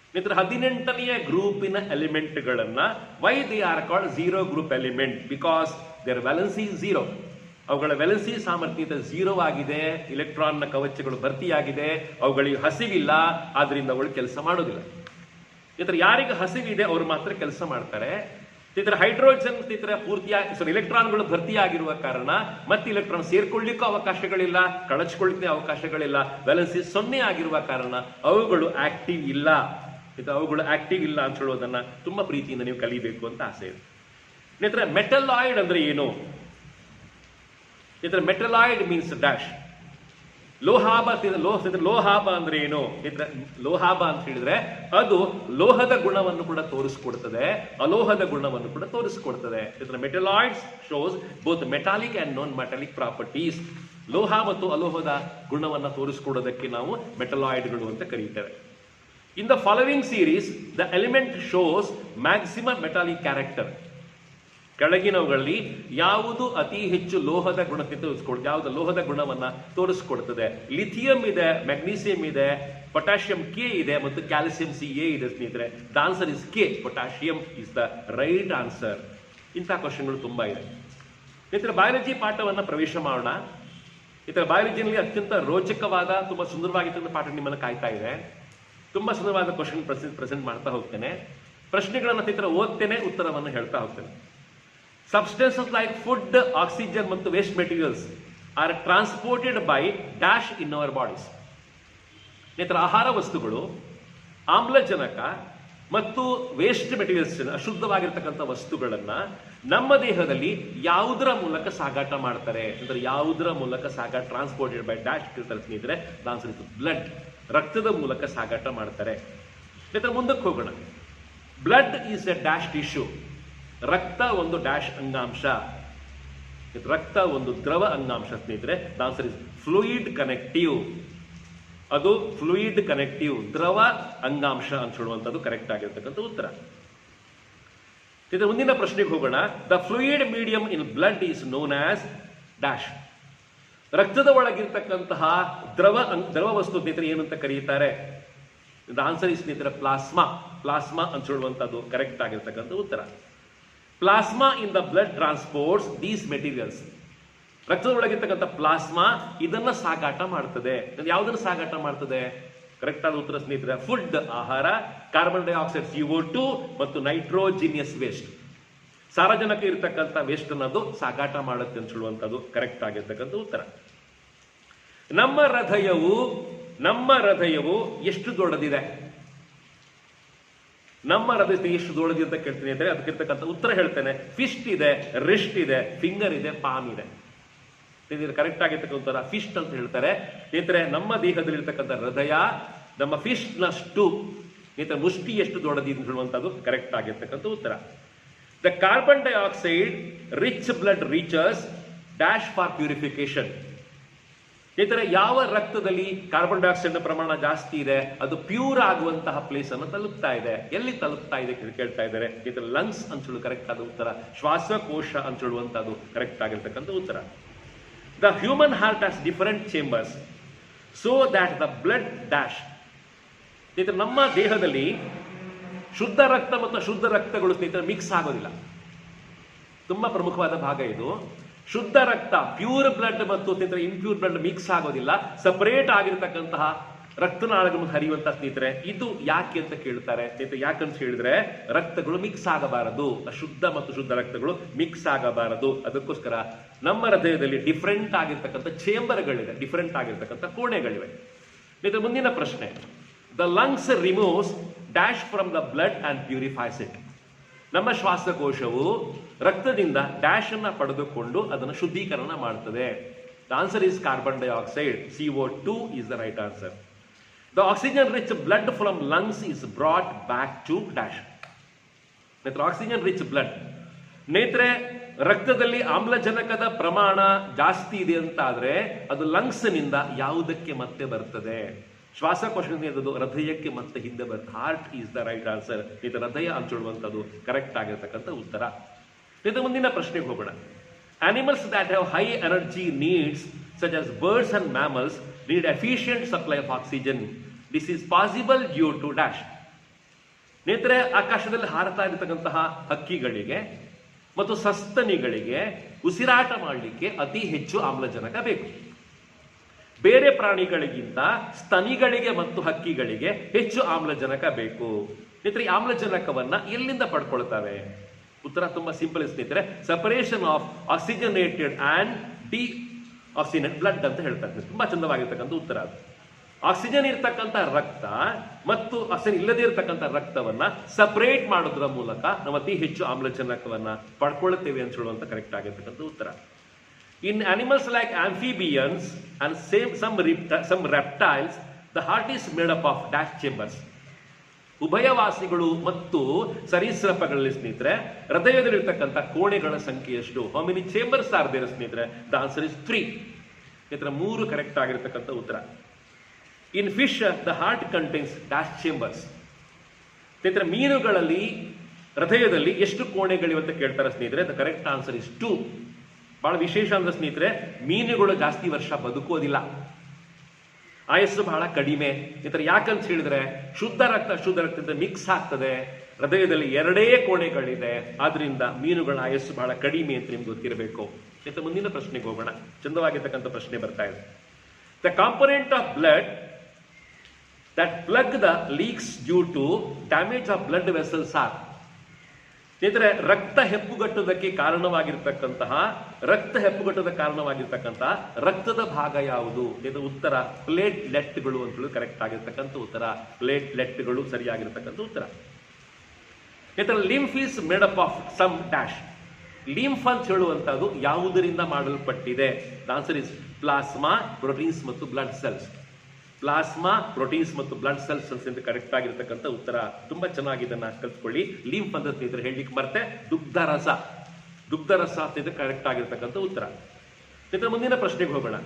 ಸ್ನೇಹಿತರೆ 18ನೆಯ ಗ್ರೂಪಿನ ಎಲಿಮೆಂಟ್ಗಳನ್ನ why they are called zero group element? Because their valency zero. ಅವುಗಳ ವ್ಯಾಲೆನ್ಸಿ ಸಾಮರ್ಥ್ಯ 0 ಆಗಿದೆ, ಇಲೆಕ್ಟ್ರಾನ್ನ ಕವಚಗಳು ಭರ್ತಿಯಾಗಿದೆ, ಅವುಗಳಿಗೆ ಹಸಿವಿಲ್ಲ, ಆದ್ರಿಂದ ಅವಳು ಕೆಲಸ ಮಾಡೋದಿಲ್ಲ. ಸ್ನೇಹಿತರೆ ಯಾರಿಗೆ ಹಸಿವಿದೆ ಅವರು ಮಾತ್ರ ಕೆಲಸ ಮಾಡ್ತಾರೆ. ಸ್ನೇಹಿತರೆ ಹೈಡ್ರೋಜನ್ ಸ್ನೇಹಿತರೆ ಪೂರ್ತಿಯಾಗಿ ಇಲೆಕ್ಟ್ರಾನ್ಗಳು ಭರ್ತಿಯಾಗಿರುವ ಕಾರಣ ಮತ್ತೆ ಇಲೆಕ್ಟ್ರಾನ್ ಸೇರ್ಕೊಳ್ಳಿಕ್ಕೂ ಅವಕಾಶಗಳಿಲ್ಲ, ಕಳಚಿಕೊಳ್ಳಿಕ್ಕೆ ಅವಕಾಶಗಳಿಲ್ಲ. ವ್ಯಾಲೆನ್ಸಿ 0 ಆಗಿರುವ ಕಾರಣ ಅವುಗಳು ಆಕ್ಟಿವ್ ಇಲ್ಲ. ಅವುಗಳು ಆಕ್ಟಿವ್ ಇಲ್ಲ ಅಂತ ಹೇಳೋದನ್ನ ತುಂಬಾ ಪ್ರೀತಿಯಿಂದ ನೀವು ಕಲಿಬೇಕು ಅಂತ ಆಸೆ ಇದೆ. ಸ್ನೇಹಿತರೆ ಮೆಟಲಾಯ್ಡ್ ಅಂದ್ರೆ ಏನು? ಸ್ನೇಹಿತರೆ ಮೆಟಲಾಯ್ಡ್ ಮೀನ್ಸ್ ಡ್ಯಾಶ್. ಲೋಹಾಭ ಲೋಹಾಭ ಅಂದ್ರೆ ಏನು? ಲೋಹಾಭ ಅಂತ ಹೇಳಿದ್ರೆ ಅದು ಲೋಹದ ಗುಣವನ್ನು ಕೂಡ ತೋರಿಸ್ಕೊಡ್ತದೆ, ಅಲೋಹದ ಗುಣವನ್ನು ಕೂಡ ತೋರಿಸ್ಕೊಡ್ತದೆ. ಇದರ metalloids shows both metallic and non metallic properties. ಲೋಹ ಮತ್ತು ಅಲೋಹದ ಗುಣವನ್ನು ತೋರಿಸ್ಕೊಡೋದಕ್ಕೆ ನಾವು ಮೆಟಲಾಯ್ಡ್ಗಳು ಅಂತ ಕರೀತೇವೆ. In the following series the element shows maximum metallic character. ಕೆಳಗಿನವುಗಳಲ್ಲಿ ಯಾವುದು ಅತಿ ಹೆಚ್ಚು ಲೋಹದ ಗುಣಕ್ಕೆ ತೋರಿಸ್ಕೊಡ್ತದೆ, ಯಾವುದು ಲೋಹದ ಗುಣವನ್ನ ತೋರಿಸ್ಕೊಡ್ತದೆ? ಲಿಥಿಯಂ ಇದೆ, ಮ್ಯಾಗ್ನೀಸಿಯಂ ಇದೆ, ಪೊಟ್ಯಾಷಿಯಂ ಕೆ ಇದೆ ಮತ್ತು ಕ್ಯಾಲ್ಸಿಯಂ Ca ಇದೆ ಸ್ನೇಹಿತರೆ. The answer is K. Potassium is the right answer. ಇಂತಹ ಕ್ವಶನ್ಗಳು ತುಂಬಾ ಇದೆ ಸ್ನೇಹಿತರೆ. ಬಯಾಲಜಿ ಪಾಠವನ್ನ ಪ್ರವೇಶ ಮಾಡೋಣ. ಇತರ ಬಯಾಲಜಿಯಲ್ಲಿ ಅತ್ಯಂತ ರೋಚಕವಾದ, ತುಂಬಾ ಸುಂದರವಾಗಿರ್ತಕ್ಕಂಥ ಪಾಠ ನಿಮ್ಮನ್ನು ಕಾಯ್ತಾ ಇದೆ. ತುಂಬಾ ಸುಂದರವಾದ ಕ್ವಶನ್ ಪ್ರೆಸೆಂಟ್ ಮಾಡ್ತಾ ಹೋಗ್ತೇನೆ. ಪ್ರಶ್ನೆಗಳನ್ನು ಸ್ನೇಹಿತರೆ ಓದ್ತೇನೆ, ಉತ್ತರವನ್ನು ಹೇಳ್ತಾ ಹೋಗ್ತೇನೆ. ಸಬ್ಸ್ಟೆನ್ಸಸ್ ಲೈಕ್ ಫುಡ್, ಆಕ್ಸಿಜನ್ ಮತ್ತು waste materials are transported by dash in our bodies. ಸ್ನೇಹಿತರೆ, ಆಹಾರ ವಸ್ತುಗಳು, ಆಮ್ಲಜನಕ ಮತ್ತು ವೇಸ್ಟ್ ಮೆಟೀರಿಯಲ್ಸ್, ಅಶುದ್ಧವಾಗಿರ್ತಕ್ಕಂಥ ವಸ್ತುಗಳನ್ನ ನಮ್ಮ ದೇಹದಲ್ಲಿ ಯಾವುದರ ಮೂಲಕ ಸಾಗಾಟ ಮಾಡ್ತಾರೆ ಅಂದ್ರೆ ಯಾವುದರ ಮೂಲಕ ಟ್ರಾನ್ಸ್ಪೋರ್ಟೆಡ್ ಬೈ ಡ್ಯಾಶ್ ಇರ್ತಾರೆ ಸ್ನೇಹಿತರೆ. Answer is blood. ರಕ್ತದ ಮೂಲಕ ಸಾಗಾಟ ಮಾಡ್ತಾರೆ. ಸ್ನೇಹಿತರೆ, ಮುಂದಕ್ಕೆ ಹೋಗೋಣ. Blood is A dash tissue. ರಕ್ತ ಒಂದು ಡ್ಯಾಶ್ ಅಂಗಾಂಶ. ರಕ್ತ ಒಂದು ದ್ರವ ಅಂಗಾಂಶ ಸ್ನೇಹಿತರೆ. Answer is fluid connective. ಅದು ಫ್ಲೂಯಿಡ್ ಕನೆಕ್ಟಿವ್, ದ್ರವ ಅಂಗಾಂಶ ಅಂತ ಹೇಳುವಂಥದ್ದು ಕರೆಕ್ಟ್ ಆಗಿರ್ತಕ್ಕಂಥ ಉತ್ತರ. ಇದರ ಮುಂದಿನ ಪ್ರಶ್ನೆಗೆ ಹೋಗೋಣ. The fluid medium in blood is known as dash. ರಕ್ತದ ಒಳಗಿರ್ತಕ್ಕಂತಹ ದ್ರವ ವಸ್ತು ಸ್ನೇಹಿತರೆ ಏನಂತ ಕರೀತಾರೆ? ದ ಆನ್ಸರ್ ಇಸ್ ಸ್ನೇಹಿತರೆ ಪ್ಲಾಸ್ಮಾ. ಪ್ಲಾಸ್ಮಾ ಅಂತ ಹೇಳುವಂಥದ್ದು ಕರೆಕ್ಟ್ ಆಗಿರ್ತಕ್ಕಂಥ ಉತ್ತರ. Plasma in the blood transports these materials. ರಕ್ತದ ಒಳಗಿರ್ತಕ್ಕಂಥ ಪ್ಲಾಸ್ಮಾ ಇದನ್ನ ಸಾಗಾಟ ಮಾಡ್ತದೆ. ಯಾವುದನ್ನು ಸಾಗಾಟ ಮಾಡ್ತದೆ? ಕರೆಕ್ಟ್ ಆದ ಉತ್ತರ ಸ್ನೇಹಿತರೆ ಫುಡ್, ಆಹಾರ, ಕಾರ್ಬನ್ ಡೈಆಕ್ಸೈಡ್ CO2 ಮತ್ತು ನೈಟ್ರೋಜಿನಿಯಸ್ ವೇಸ್ಟ್, ಸಾರಜನಕ ಇರತಕ್ಕಂಥ ವೇಸ್ಟ್ ಅನ್ನೋದು ಸಾಗಾಟ ಮಾಡುತ್ತೆ ಅಂತ ಹೇಳುವಂಥದ್ದು ಕರೆಕ್ಟ್ ಆಗಿರ್ತಕ್ಕಂಥ ಉತ್ತರ. ನಮ್ಮ ಹೃದಯವು ಎಷ್ಟು ದೊಡ್ಡದಿದೆ? ನಮ್ಮ ಹೃದಯ ಎಷ್ಟು ದೊಡ್ಡದಿದೆ ಅಂತ ಕೇಳ್ತೀನಿ ಅಂದ್ರೆ ಅದಕ್ಕಿರ್ತಕ್ಕಂಥ ಉತ್ತರ ಹೇಳ್ತೇನೆ. ಫಿಸ್ಟ್ ಇದೆ, ರಿಸ್ಟ್ ಇದೆ, ಫಿಂಗರ್ ಇದೆ, ಪಾಮ್ ಇದೆ. ಕರೆಕ್ಟ್ ಆಗಿರ್ತಕ್ಕಂಥ ಉತ್ತರ ಫಿಸ್ಟ್ ಅಂತ ಹೇಳ್ತಾರೆ ಸ್ನೇಹಿತರೆ. ನಮ್ಮ ದೇಹದಲ್ಲಿ ಇರ್ತಕ್ಕಂಥ ಹೃದಯ ನಮ್ಮ ಫಿಸ್ಟ್ ನಷ್ಟು ಸ್ನೇಹಿತರೆ ಮುಷ್ಟಿ ಎಷ್ಟು ದೊಡ್ಡದಿದೆ ಅಂತ ಹೇಳುವಂಥದ್ದು ಕರೆಕ್ಟ್ ಆಗಿರ್ತಕ್ಕಂಥ ಉತ್ತರ. The carbon dioxide rich blood reaches dash for purification. ಸ್ನೇಹಿತರೆ, ಯಾವ ರಕ್ತದಲ್ಲಿ ಕಾರ್ಬನ್ ಡೈಆಕ್ಸೈಡ್ ಪ್ರಮಾಣ ಜಾಸ್ತಿ ಇದೆ ಅದು ಪ್ಯೂರ್ ಆಗುವಂತಹ ಪ್ಲೇಸ್ ಅನ್ನು ತಲುಪ್ತಾ ಇದೆ. ಎಲ್ಲಿ ತಲುಪ್ತಾ ಇದೆ ಕೇಳ್ತಾ ಇದ್ದಾರೆ. ಸ್ನೇಹಿತರೆ, ಲಂಗ್ಸ್ ಅಂತ ಹೇಳುವ ಕರೆಕ್ಟ್ ಆದ ಉತ್ತರ. ಶ್ವಾಸಕೋಶ ಅಂತ ಹೇಳುವಂತದ್ದು ಕರೆಕ್ಟ್ ಆಗಿರ್ತಕ್ಕಂಥ ಉತ್ತರ. The human heart has different chambers so that the blood dash. ಸ್ನೇಹಿತರೆ, ನಮ್ಮ ದೇಹದಲ್ಲಿ ಶುದ್ಧ ರಕ್ತ ಮತ್ತು ಅಶುದ್ಧ ರಕ್ತಗಳು ಸ್ನೇಹಿತರೆ ಮಿಕ್ಸ್ ಆಗೋದಿಲ್ಲ. ತುಂಬಾ ಪ್ರಮುಖವಾದ ಭಾಗ ಇದು. ಶುದ್ಧ ರಕ್ತ, ಪ್ಯೂರ್ ಬ್ಲಡ್ ಮತ್ತು ಸ್ನೇಹಿತರೆ ಇಂಪ್ಯೂರ್ ಬ್ಲಡ್ ಮಿಕ್ಸ್ ಆಗೋದಿಲ್ಲ. ಸಪರೇಟ್ ಆಗಿರ್ತಕ್ಕಂತಹ ರಕ್ತನಾಳಗಳು ಹರಿಯುವಂತಹ ಸ್ನೇಹಿತರೆ ಇದು ಯಾಕೆ ಅಂತ ಕೇಳ್ತಾರೆ ಸ್ನೇಹಿತರೆ. ಯಾಕಂತ ಹೇಳಿದ್ರೆ ರಕ್ತಗಳು ಮಿಕ್ಸ್ ಆಗಬಾರದು, ಅಶುದ್ಧ ಮತ್ತು ಶುದ್ಧ ರಕ್ತಗಳು ಮಿಕ್ಸ್ ಆಗಬಾರದು. ಅದಕ್ಕೋಸ್ಕರ ನಮ್ಮ ಹೃದಯದಲ್ಲಿ ಡಿಫರೆಂಟ್ ಆಗಿರ್ತಕ್ಕಂಥ ಚೇಂಬರ್ಗಳಿದೆ, ಡಿಫರೆಂಟ್ ಆಗಿರ್ತಕ್ಕಂಥ ಕೋಣೆಗಳಿವೆ. ಸ್ನೇಹಿತರೆ, ಮುಂದಿನ ಪ್ರಶ್ನೆ. The lungs removes dash from the blood and purifies it. ನಮ್ಮ ಶ್ವಾಸಕೋಶವು ರಕ್ತದಿಂದ ಡ್ಯಾಶ್ ಅನ್ನ ಪಡೆದುಕೊಂಡು ಅದನ್ನು ಶುದ್ಧೀಕರಣ ಮಾಡುತ್ತದೆ. The answer is carbon dioxide. CO2 is the right answer. The oxygen rich blood from lungs is brought back to dash. ನೇತ್ರ oxygen rich blood. ನೇತ್ರೆ ರಕ್ತದಲ್ಲಿ ಆಮ್ಲಜನಕದ ಪ್ರಮಾಣ ಜಾಸ್ತಿ ಇದೆ ಅಂತ ಆದ್ರೆ ಅದು ಲಂಗ್ಸ್ ನಿಂದ ಯಾವುದಕ್ಕೆ ಮತ್ತೆ ಬರ್ತದೆ? ಶ್ವಾಸಕೋಶದಿಂದ ಹೃದಯಕ್ಕೆ ಮತ್ತೆ ಹಿಂದೆ ಬರ್ತದೆ. Heart is the right answer. ಇದು ಹೃದಯ ಅಂತ ಹೇಳುವಂಥದ್ದು ಕರೆಕ್ಟ್ ಆಗಿರ್ತಕ್ಕಂಥ ಉತ್ತರ. ಇದು ಮುಂದಿನ ಪ್ರಶ್ನೆಗೆ ಹೋಗೋಣ. Animals that have high energy needs such as birds and mammals need efficient supply of oxygen. This is possible due to dash. ನೇತ್ರೆ ಆಕಾಶದಲ್ಲಿ ಹಾರತಾ ಇರತಕ್ಕಂತಹ ಹಕ್ಕಿಗಳಿಗೆ ಮತ್ತು ಸಸ್ತನಿಗಳಿಗೆ ಉಸಿರಾಟ ಮಾಡಲಿಕ್ಕೆ ಅತಿ ಹೆಚ್ಚು ಆಮ್ಲಜನಕ ಬೇಕು. ಬೇರೆ ಪ್ರಾಣಿಗಳಿಗಿಂತ ಸ್ತನಿಗಳಿಗೆ ಮತ್ತು ಹಕ್ಕಿಗಳಿಗೆ ಹೆಚ್ಚು ಆಮ್ಲಜನಕ ಬೇಕು. ನೇತ್ರೆ ಈ ಆಮ್ಲಜನಕವನ್ನ ಎಲ್ಲಿಂದ ಪಡ್ಕೊಳ್ತವೆ? ಉತ್ತರ ತುಂಬಾ ಸಿಂಪಲ್ ಸ್ನೇಹಿತರೆ. Separation of oxygenated and D oxygenated blood ಅಂತ ಹೇಳ್ತಾರೆ. ತುಂಬಾ ಚಂದವಾಗಿರ್ತಕ್ಕಂಥ ಉತ್ತರ ಅದು. ಆಕ್ಸಿಜನ್ ಇರ್ತಕ್ಕಂಥ ರಕ್ತ ಮತ್ತು ಆಕ್ಸಿಜನ್ ಇಲ್ಲದೆ ಇರತಕ್ಕಂಥ ರಕ್ತವನ್ನ ಸಪರೇಟ್ ಮಾಡೋದ್ರ ಮೂಲಕ ನಾವು ಅತಿ ಹೆಚ್ಚು ಆಮ್ಲಜನಕವನ್ನ ಪಡ್ಕೊಳ್ತೇವೆ ಅಂತ ಹೇಳುವಂತ ಕರೆಕ್ಟ್ ಆಗಿರ್ತಕ್ಕಂಥ ಉತ್ತರ. In animals like amphibians and some reptiles, the heart is made up of dash chambers. ಉಭಯವಾಸಿಗಳು ಮತ್ತು ಸರೀಸೃಪಗಳಲ್ಲಿ ಸ್ನೇಹಿತರೆ ಹೃದಯದಲ್ಲಿರ್ತಕ್ಕಂಥ ಕೋಣೆಗಳ ಸಂಖ್ಯೆ ಎಷ್ಟು? How many chambers are there ಸ್ನೇಹಿತರೆ? The answer is 3. ಸ್ನೇಹಿತರೆ 3 ಕರೆಕ್ಟ್ ಆಗಿರ್ತಕ್ಕಂಥ ಉತ್ತರ. In fish the heart contains dash chambers. ಸ್ನೇಹಿತರೆ ಮೀನುಗಳಲ್ಲಿ ಹೃದಯದಲ್ಲಿ ಎಷ್ಟು ಕೋಣೆಗಳಿವೆ ಅಂತ ಕೇಳ್ತಾರೆ ಸ್ನೇಹಿತರೆ. The correct answer is 2. ಬಹಳ ವಿಶೇಷ ಅಂದ್ರೆ ಸ್ನೇಹಿತರೆ, ಮೀನುಗಳು ಜಾಸ್ತಿ ವರ್ಷ ಬದುಕೋದಿಲ್ಲ, ಆಯಸ್ಸು ಬಹಳ ಕಡಿಮೆ. ಸ್ನೇಹಿತರೆ ಯಾಕಂತ ಹೇಳಿದ್ರೆ ಶುದ್ಧ ರಕ್ತದಿಂದ ಮಿಕ್ಸ್ ಆಗ್ತದೆ, ಹೃದಯದಲ್ಲಿ 2 ಕೋಣೆಗಳಿದೆ, ಆದ್ರಿಂದ ಮೀನುಗಳ ಆಯಸ್ಸು ಬಹಳ ಕಡಿಮೆ ಅಂತ ನಿಮ್ಗೆ ಗೊತ್ತಿರಬೇಕು. ಸ್ನೇಹಿತರೆ ಮುಂದಿನ ಪ್ರಶ್ನೆಗೆ ಹೋಗೋಣ. ಚಂದವಾಗಿರ್ತಕ್ಕಂಥ ಪ್ರಶ್ನೆ ಬರ್ತಾ ಇದೆ. The component of blood that plug the leaks due to damage of blood vessels are. ಸ್ನೇಹಿತರೆ ರಕ್ತ ಹೆಪ್ಪುಗಟ್ಟುವುದಕ್ಕೆ ಕಾರಣವಾಗಿರ್ತಕ್ಕಂತಹ ರಕ್ತದ ಭಾಗ ಯಾವುದು? ಇದು ಉತ್ತರ ಪ್ಲೇಟ್ಲೆಟ್ಗಳು ಅಂತ ಹೇಳಿ ಕರೆಕ್ಟ್ ಆಗಿರ್ತಕ್ಕಂಥ ಉತ್ತರ. ಪ್ಲೇಟ್ಲೆಟ್ಗಳು ಸರಿಯಾಗಿರ್ತಕ್ಕಂಥ ಉತ್ತರ. ಸ್ನೇಹಿತರೆ lymph is made up of some dash. Lymph ಅಂತ ಹೇಳುವಂತಹದ್ದು ಯಾವುದರಿಂದ ಮಾಡಲ್ಪಟ್ಟಿದೆ? ಆನ್ಸರ್ ಇಸ್ ಪ್ಲಾಸ್ಮಾ, ಪ್ರೋಟೀನ್ಸ್ ಮತ್ತು ಬ್ಲಡ್ ಸೆಲ್ಸ್. ಪ್ಲಾಸ್ಮಾ, ಪ್ರೋಟೀನ್ಸ್ ಮತ್ತು ಬ್ಲಡ್ ಸೆಲ್ಸ್ ಅಂತ ಕರೆಕ್ಟ್ ಆಗಿರ್ತಕ್ಕಂಥ ಉತ್ತರ. ತುಂಬಾ ಚೆನ್ನಾಗಿ ಇದನ್ನ ಕಲ್ತ್ಕೊಳ್ಳಿ. ಲಿಂಫ್ ಅಂತ ಸ್ನೇಹಿತರೆ ಹೇಳಲಿಕ್ಕೆ ಬರುತ್ತೆ ದುಗ್ಧರಸ ಅಂತ ಕರೆಕ್ಟ್ ಆಗಿರ್ತಕ್ಕಂಥ ಉತ್ತರ. ಸ್ನೇಹಿತರೆ ಮುಂದಿನ ಪ್ರಶ್ನೆಗೆ ಹೋಗೋಣ.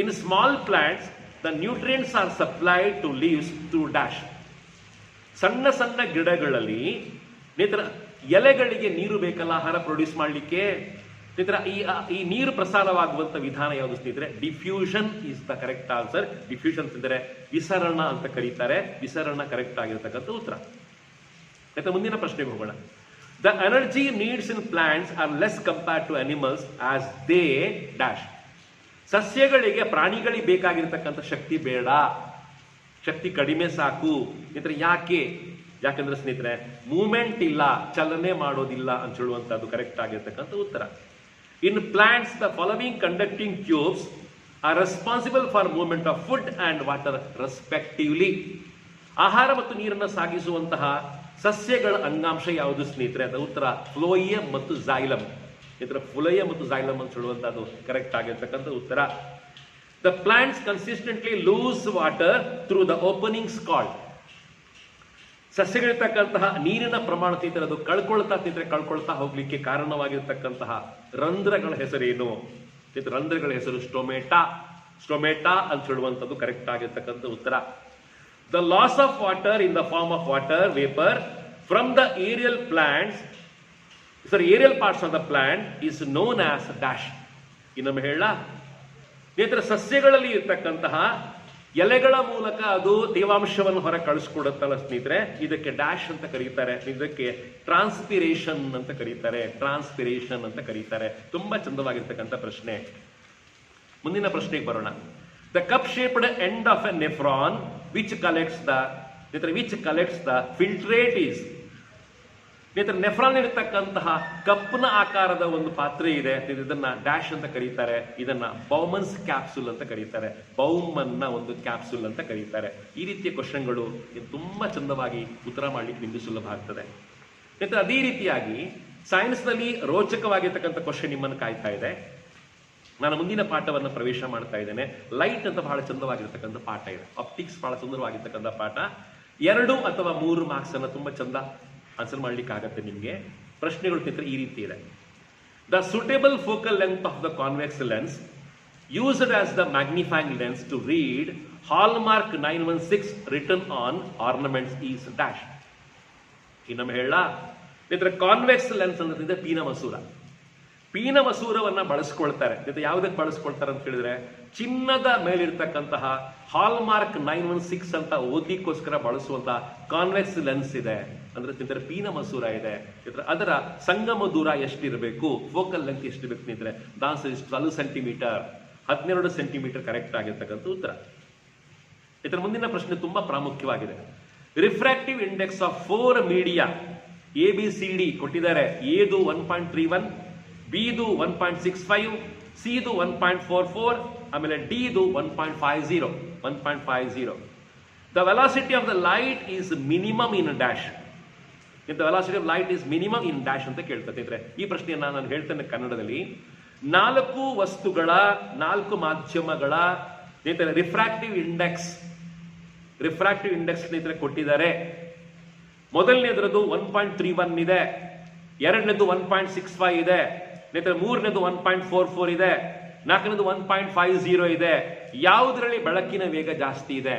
In small plants the nutrients are supplied to leaves through dash. ಸಣ್ಣ ಗಿಡಗಳಲ್ಲಿ ಸ್ನೇಹಿತರೆ ಎಲೆಗಳಿಗೆ ನೀರು ಬೇಕಲ್ಲ ಆಹಾರ ಪ್ರೊಡ್ಯೂಸ್ ಮಾಡಲಿಕ್ಕೆ. ಸ್ನೇಹಿತರೆ ಈ ನೀರು ಪ್ರಸಾರವಾಗುವಂತ ವಿಧಾನ ಯಾವುದು ಸ್ನೇಹಿತರೆ? Diffusion is the correct answer. Diffusion ಅಂದರೆ ವಿಸರಣ ಅಂತ ಕರೀತಾರೆ. ವಿಸರಣ ಕರೆಕ್ಟ್ ಆಗಿರ್ತಕ್ಕಂಥ ಉತ್ತರ. ಸ್ನೇಹಿತರೆ ಮುಂದಿನ ಪ್ರಶ್ನೆಗೆ ಹೋಗೋಣ. The energy needs in plants are less compare to animals as they dash. ಸಸ್ಯಗಳಿಗೆ ಪ್ರಾಣಿಗಳಿಗೆ ಬೇಕಾಗಿರ್ತಕ್ಕಂಥ ಶಕ್ತಿ ಬೇಡ, ಶಕ್ತಿ ಕಡಿಮೆ ಸಾಕು. ಸ್ನೇಹಿತರೆ ಯಾಕಂದ್ರೆ ಸ್ನೇಹಿತರೆ ಮೂವ್ಮೆಂಟ್ ಇಲ್ಲ, ಚಲನೆ ಮಾಡೋದಿಲ್ಲ ಅಂತ ಹೇಳುವಂತದ್ದು ಕರೆಕ್ಟ್ ಆಗಿರ್ತಕ್ಕಂಥ ಉತ್ತರ. ಇನ್ plants the following conducting tubes are responsible for movement of food and water respectively. ಆಹಾರ ಮತ್ತು ನೀರನ್ನು ಸಾಗಿಸುವಂತಹ ಸಸ್ಯಗಳ ಅಂಗಾಂಶ ಯಾವುದು ಸ್ನೇಹಿತರೆ? ಅದರ ಉತ್ತರ ಫ್ಲೋಯಿಯಂ ಮತ್ತು ಝೈಲಮ್. ಸ್ನೇಹಿತರೆ ಫ್ಲೋಯಿಯಂ ಮತ್ತು ಝೈಲಮ್ ಅಂತ ಹೇಳುವಂತದ್ದು ಕರೆಕ್ಟ್ ಆಗಿರ್ತಕ್ಕಂಥ ಉತ್ತರ. The plants consistently lose water through the openings called. ಸಸ್ಯಗಳಿರ್ತಕ್ಕಂತಹ ನೀರಿನ ಪ್ರಮಾಣ ಸ್ನೇಹಿತರೆ ಅದು ಕಳ್ಕೊಳ್ತಾ ಹೋಗ್ಲಿಕ್ಕೆ ಕಾರಣವಾಗಿರ್ತಕ್ಕಂತಹ ರಂಧ್ರಗಳ ಹೆಸರೇನು? ರಂಧ್ರಗಳ ಹೆಸರು ಸ್ಟೊಮೇಟಾ ಅಂತ ಹೇಳುವಂಥದ್ದು ಕರೆಕ್ಟ್ ಆಗಿರ್ತಕ್ಕಂಥ ಉತ್ತರ. The loss of water in the form of water vapour from the aerial parts of the plant is known as dash. ಇನ್ನೊಮ್ಮೆ ಹೇಳ ಸ್ನೇಹಿತರೆ, ಸಸ್ಯಗಳಲ್ಲಿ ಇರ್ತಕ್ಕಂತಹ ಎಲೆಗಳ ಮೂಲಕ ಅದು ತೇವಾಂಶವನ್ನು ಹೊರ ಕಳಿಸ್ಕೊಡುತ್ತಲ್ಲ ಸ್ನೇಹಿತರೆ, ಇದಕ್ಕೆ ಡ್ಯಾಶ್ ಅಂತ ಕರೀತಾರೆ. ಇದಕ್ಕೆ ಟ್ರಾನ್ಸ್ಪಿರೇಷನ್ ಅಂತ ಕರೀತಾರೆ. ತುಂಬಾ ಚಂದವಾಗಿರ್ತಕ್ಕಂಥ ಪ್ರಶ್ನೆ. ಮುಂದಿನ ಪ್ರಶ್ನೆಗೆ ಬರೋಣ. The cup shaped end of A nephron which collects the filtrate is. ಸ್ನೇಹಿತರೆ ನೆಫ್ರಾನ್ ಇರತಕ್ಕಂತಹ ಕಪ್ನ ಆಕಾರದ ಒಂದು ಪಾತ್ರೆ ಇದೆ, ಇದನ್ನ ಡ್ಯಾಶ್ ಅಂತ ಕರೀತಾರೆ. ಇದನ್ನ ಬೌಮನ್ಸ್ ಕ್ಯಾಪ್ಸುಲ್ ಅಂತ ಕರೀತಾರೆ. ಬೌಮನ್ನ ಒಂದು ಕ್ಯಾಪ್ಸುಲ್ ಅಂತ ಕರೀತಾರೆ. ಈ ರೀತಿಯ ಕ್ವಶನ್ಗಳು ತುಂಬಾ ಚಂದವಾಗಿ ಉತ್ತರ ಮಾಡ್ಲಿಕ್ಕೆ ನಿಮ್ಗೆ ಸುಲಭ ಆಗ್ತದೆ. ಸ್ನೇಹಿತರೆ ಅದೇ ರೀತಿಯಾಗಿ ಸೈನ್ಸ್ನಲ್ಲಿ ರೋಚಕವಾಗಿರ್ತಕ್ಕಂಥ ಕ್ವಶನ್ ನಿಮ್ಮನ್ನು ಕಾಯ್ತಾ ಇದೆ. ನಾನು ಮುಂದಿನ ಪಾಠವನ್ನು ಪ್ರವೇಶ ಮಾಡ್ತಾ ಇದ್ದೇನೆ. ಲೈಟ್ ಅಂತ ಬಹಳ ಚಂದವಾಗಿರ್ತಕ್ಕಂಥ ಪಾಠ ಇದೆ. ಆಪ್ಟಿಕ್ಸ್ ಬಹಳ ಸುಂದರವಾಗಿರ್ತಕ್ಕಂಥ ಪಾಠ. 2 ಅಥವಾ 3 ಮಾರ್ಕ್ಸ್ ಅನ್ನ ತುಂಬಾ ಚಂದ ಆನ್ಸರ್ ಮಾಡ್ಲಿಕ್ಕೆ ಆಗತ್ತೆ ನಿಮಗೆ. ಪ್ರಶ್ನೆಗಳು ಸ್ನೇಹಿತರೆ ಈ ರೀತಿ ಇದೆ. The suitable focal length of the convex lens used as the magnifying lens to read hallmark 916 written on ornaments is dash. ಇನ್ನೊಮ್ಮೆ ಹೇಳ ಸ್ನೇಹಿತರೆ, ಕಾನ್ವೆಕ್ಸ್ ಲೆನ್ಸ್ ಅಂದ್ರೆ ಪೀನ ಮಸೂರವನ್ನ ಬಳಸ್ಕೊಳ್ತಾರೆ. ಯಾವುದಕ್ಕೆ ಬಳಸ್ಕೊಳ್ತಾರೆ ಅಂತ ಹೇಳಿದ್ರೆ, ಚಿನ್ನದ ಮೇಲಿರ್ತಕ್ಕಂತಹ ಹಾಲ್ಮಾರ್ಕ್ 916 ಅಂತ ಓದ್ಲಿಕ್ಕೋಸ್ಕರ ಬಳಸುವಂತಹ ಕಾನ್ವೆಕ್ಸ್ ಲೆನ್ಸ್ ಇದೆ. ಅಂದ್ರೆ ಸ್ನೇಹಿತರೆ ಪೀನ ಮಸೂರ ಇದೆ. ಅದರ ಸಂಗಮ ದೂರ ಎಷ್ಟಿರಬೇಕು, ಫೋಕಲ್ ಲೆಂತ್ ಎಷ್ಟಿರಬೇಕು ಸ್ನೇಹಿತರೆ? Answer is 12 centimetre. 12 centimetre correct ಆಗಿರ್ತಕ್ಕಂಥ ಉತ್ತರ. ಇದರ ಮುಂದಿನ ಪ್ರಶ್ನೆ ತುಂಬಾ ಪ್ರಾಮುಖ್ಯವಾಗಿದೆ. Refractive index of 4 media ABCD ಕೊಟ್ಟಿದ್ದಾರೆ. ಎದು 1.31, ಬಿದು 1.65, ಸಿದು 1.44, ಆಮೇಲೆ ಡಿದು 1.50. The velocity of the light is minimum in dash. The velocity of light is minimum in dash ಅಂತ ಕೇಳ್ತದೆ. ಈ ಪ್ರಶ್ನೆಯನ್ನ ನಾನು ಹೇಳ್ತೇನೆ ಕನ್ನಡದಲ್ಲಿ. 4 ವಸ್ತುಗಳ 4 ಮಾಧ್ಯಮಗಳ ಸ್ನೇಹಿತರೆ ರಿಫ್ರಾಕ್ಟಿವ್ ಇಂಡೆಕ್ಸ್ ಸ್ನೇಹಿತರೆ ಕೊಟ್ಟಿದ್ದಾರೆ. ಮೊದಲನೇದ್ರದ್ದು 1.31 ಇದೆ, ಎರಡನೇದು 1.65 ಇದೆ ಸ್ನೇಹಿತರೆ, ಮೂರನೇದು 1.44 ಇದೆ, ನಾಲ್ಕನೇದು 1.50 ಇದೆ. ಯಾವುದರಲ್ಲಿ ಬೆಳಕಿನ ವೇಗ ಜಾಸ್ತಿ ಇದೆ?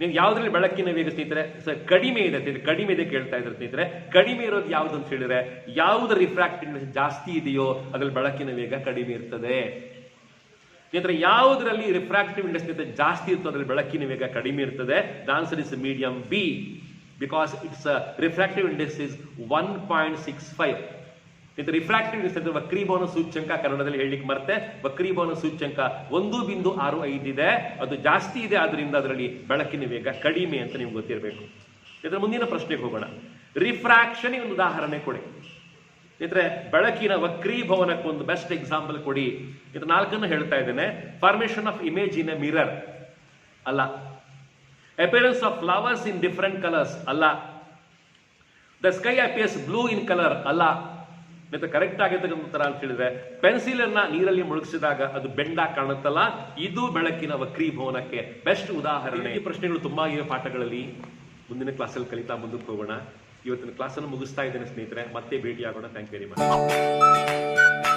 ನೀವು ಯಾವುದ್ರಲ್ಲಿ ಬೆಳಕಿನ ವೇಗ ಸ್ನೇಹಿತರೆ ಕಡಿಮೆ ಇದೆ ಕಡಿಮೆ ಇದೆ ಕೇಳ್ತಾ ಇದ್ರೆ ಸ್ನೇಹಿತರೆ, ಕಡಿಮೆ ಇರೋದು ಯಾವುದು ಅಂತ ಹೇಳಿದ್ರೆ ಯಾವ್ದು ರಿಫ್ರಾಕ್ಟಿವ್ ಇಂಡೆಕ್ಸ್ ಜಾಸ್ತಿ ಇದೆಯೋ ಅದ್ರಲ್ಲಿ ಬೆಳಕಿನ ವೇಗ ಕಡಿಮೆ ಇರ್ತದೆ. ಸ್ನೇಹಿತರೆ ಯಾವುದರಲ್ಲಿ ರಿಫ್ರಾಕ್ಟಿವ್ ಇಂಡೆಕ್ಸ್ ಜಾಸ್ತಿ ಇರ್ತದೆ ಅದ್ರಲ್ಲಿ ಬೆಳಕಿನ ವೇಗ ಕಡಿಮೆ ಇರ್ತದೆ. The answer is medium B, because its refractive index is 1.65. Refractive index ವಕ್ರೀಭವನ ಸೂಚ್ಯಂಕ ಕನ್ನಡದಲ್ಲಿ ಹೇಳಲಿಕ್ಕೆ ಮರ್ತೆ, ವಕ್ರೀಭವನ ಸೂಚ್ಯಂಕ 1.65 ಇದೆ, ಅದು ಜಾಸ್ತಿ ಇದೆ, ಆದ್ರಿಂದ ಅದರಲ್ಲಿ ಬೆಳಕಿನ ವೇಗ ಕಡಿಮೆ ಅಂತ ನಿಮ್ಗೆ ಗೊತ್ತಿರಬೇಕು. ಇದರ ಮುಂದಿನ ಪ್ರಶ್ನೆಗೆ ಹೋಗೋಣ. ರಿಫ್ರಾಕ್ಷನ್ ಒಂದು ಉದಾಹರಣೆ ಕೊಡಿ. ಇದ್ರೆ ಬೆಳಕಿನ ವಕ್ರೀಭವನಕ್ಕೆ ಒಂದು ಬೆಸ್ಟ್ ಎಕ್ಸಾಂಪಲ್ ಕೊಡಿ. ಇದು 4 ಹೇಳ್ತಾ ಇದ್ದೇನೆ. Formation of image in a mirror ಅಲ್ಲ, appearance of flowers in different colours ಅಲ್ಲ, the sky appears blue in colour ಅಲ್ಲ. ಕರೆಕ್ಟ್ ಆಗಿರ್ತಕ್ಕಂಥ ಉತ್ತರ ಅಂತ ಹೇಳಿದ್ರೆ ಪೆನ್ಸಿಲ್ ಅನ್ನ ನೀರಲ್ಲಿ ಮುಳುಗಿಸಿದಾಗ ಅದು ಬೆಂಡಾಗಿ ಕಾಣುತ್ತಲ್ಲ, ಇದು ಬೆಳಕಿನ ವಕ್ರೀಭವನಕ್ಕೆ ಬೆಸ್ಟ್ ಉದಾಹರಣೆ. ಈ ಪ್ರಶ್ನೆಗಳು ತುಂಬಾ ಇವೆ ಪಾಠಗಳಲ್ಲಿ, ಮುಂದಿನ ಕ್ಲಾಸಲ್ಲಿ ಕಲಿತಾ ಮುಂದಕ್ಕೆ ಹೋಗೋಣ. ಇವತ್ತಿನ ಕ್ಲಾಸನ್ನು ಮುಗಿಸ್ತಾ ಇದ್ದೇನೆ ಸ್ನೇಹಿತರೆ, ಮತ್ತೆ ಭೇಟಿಯಾಗೋಣ. Thank you very much.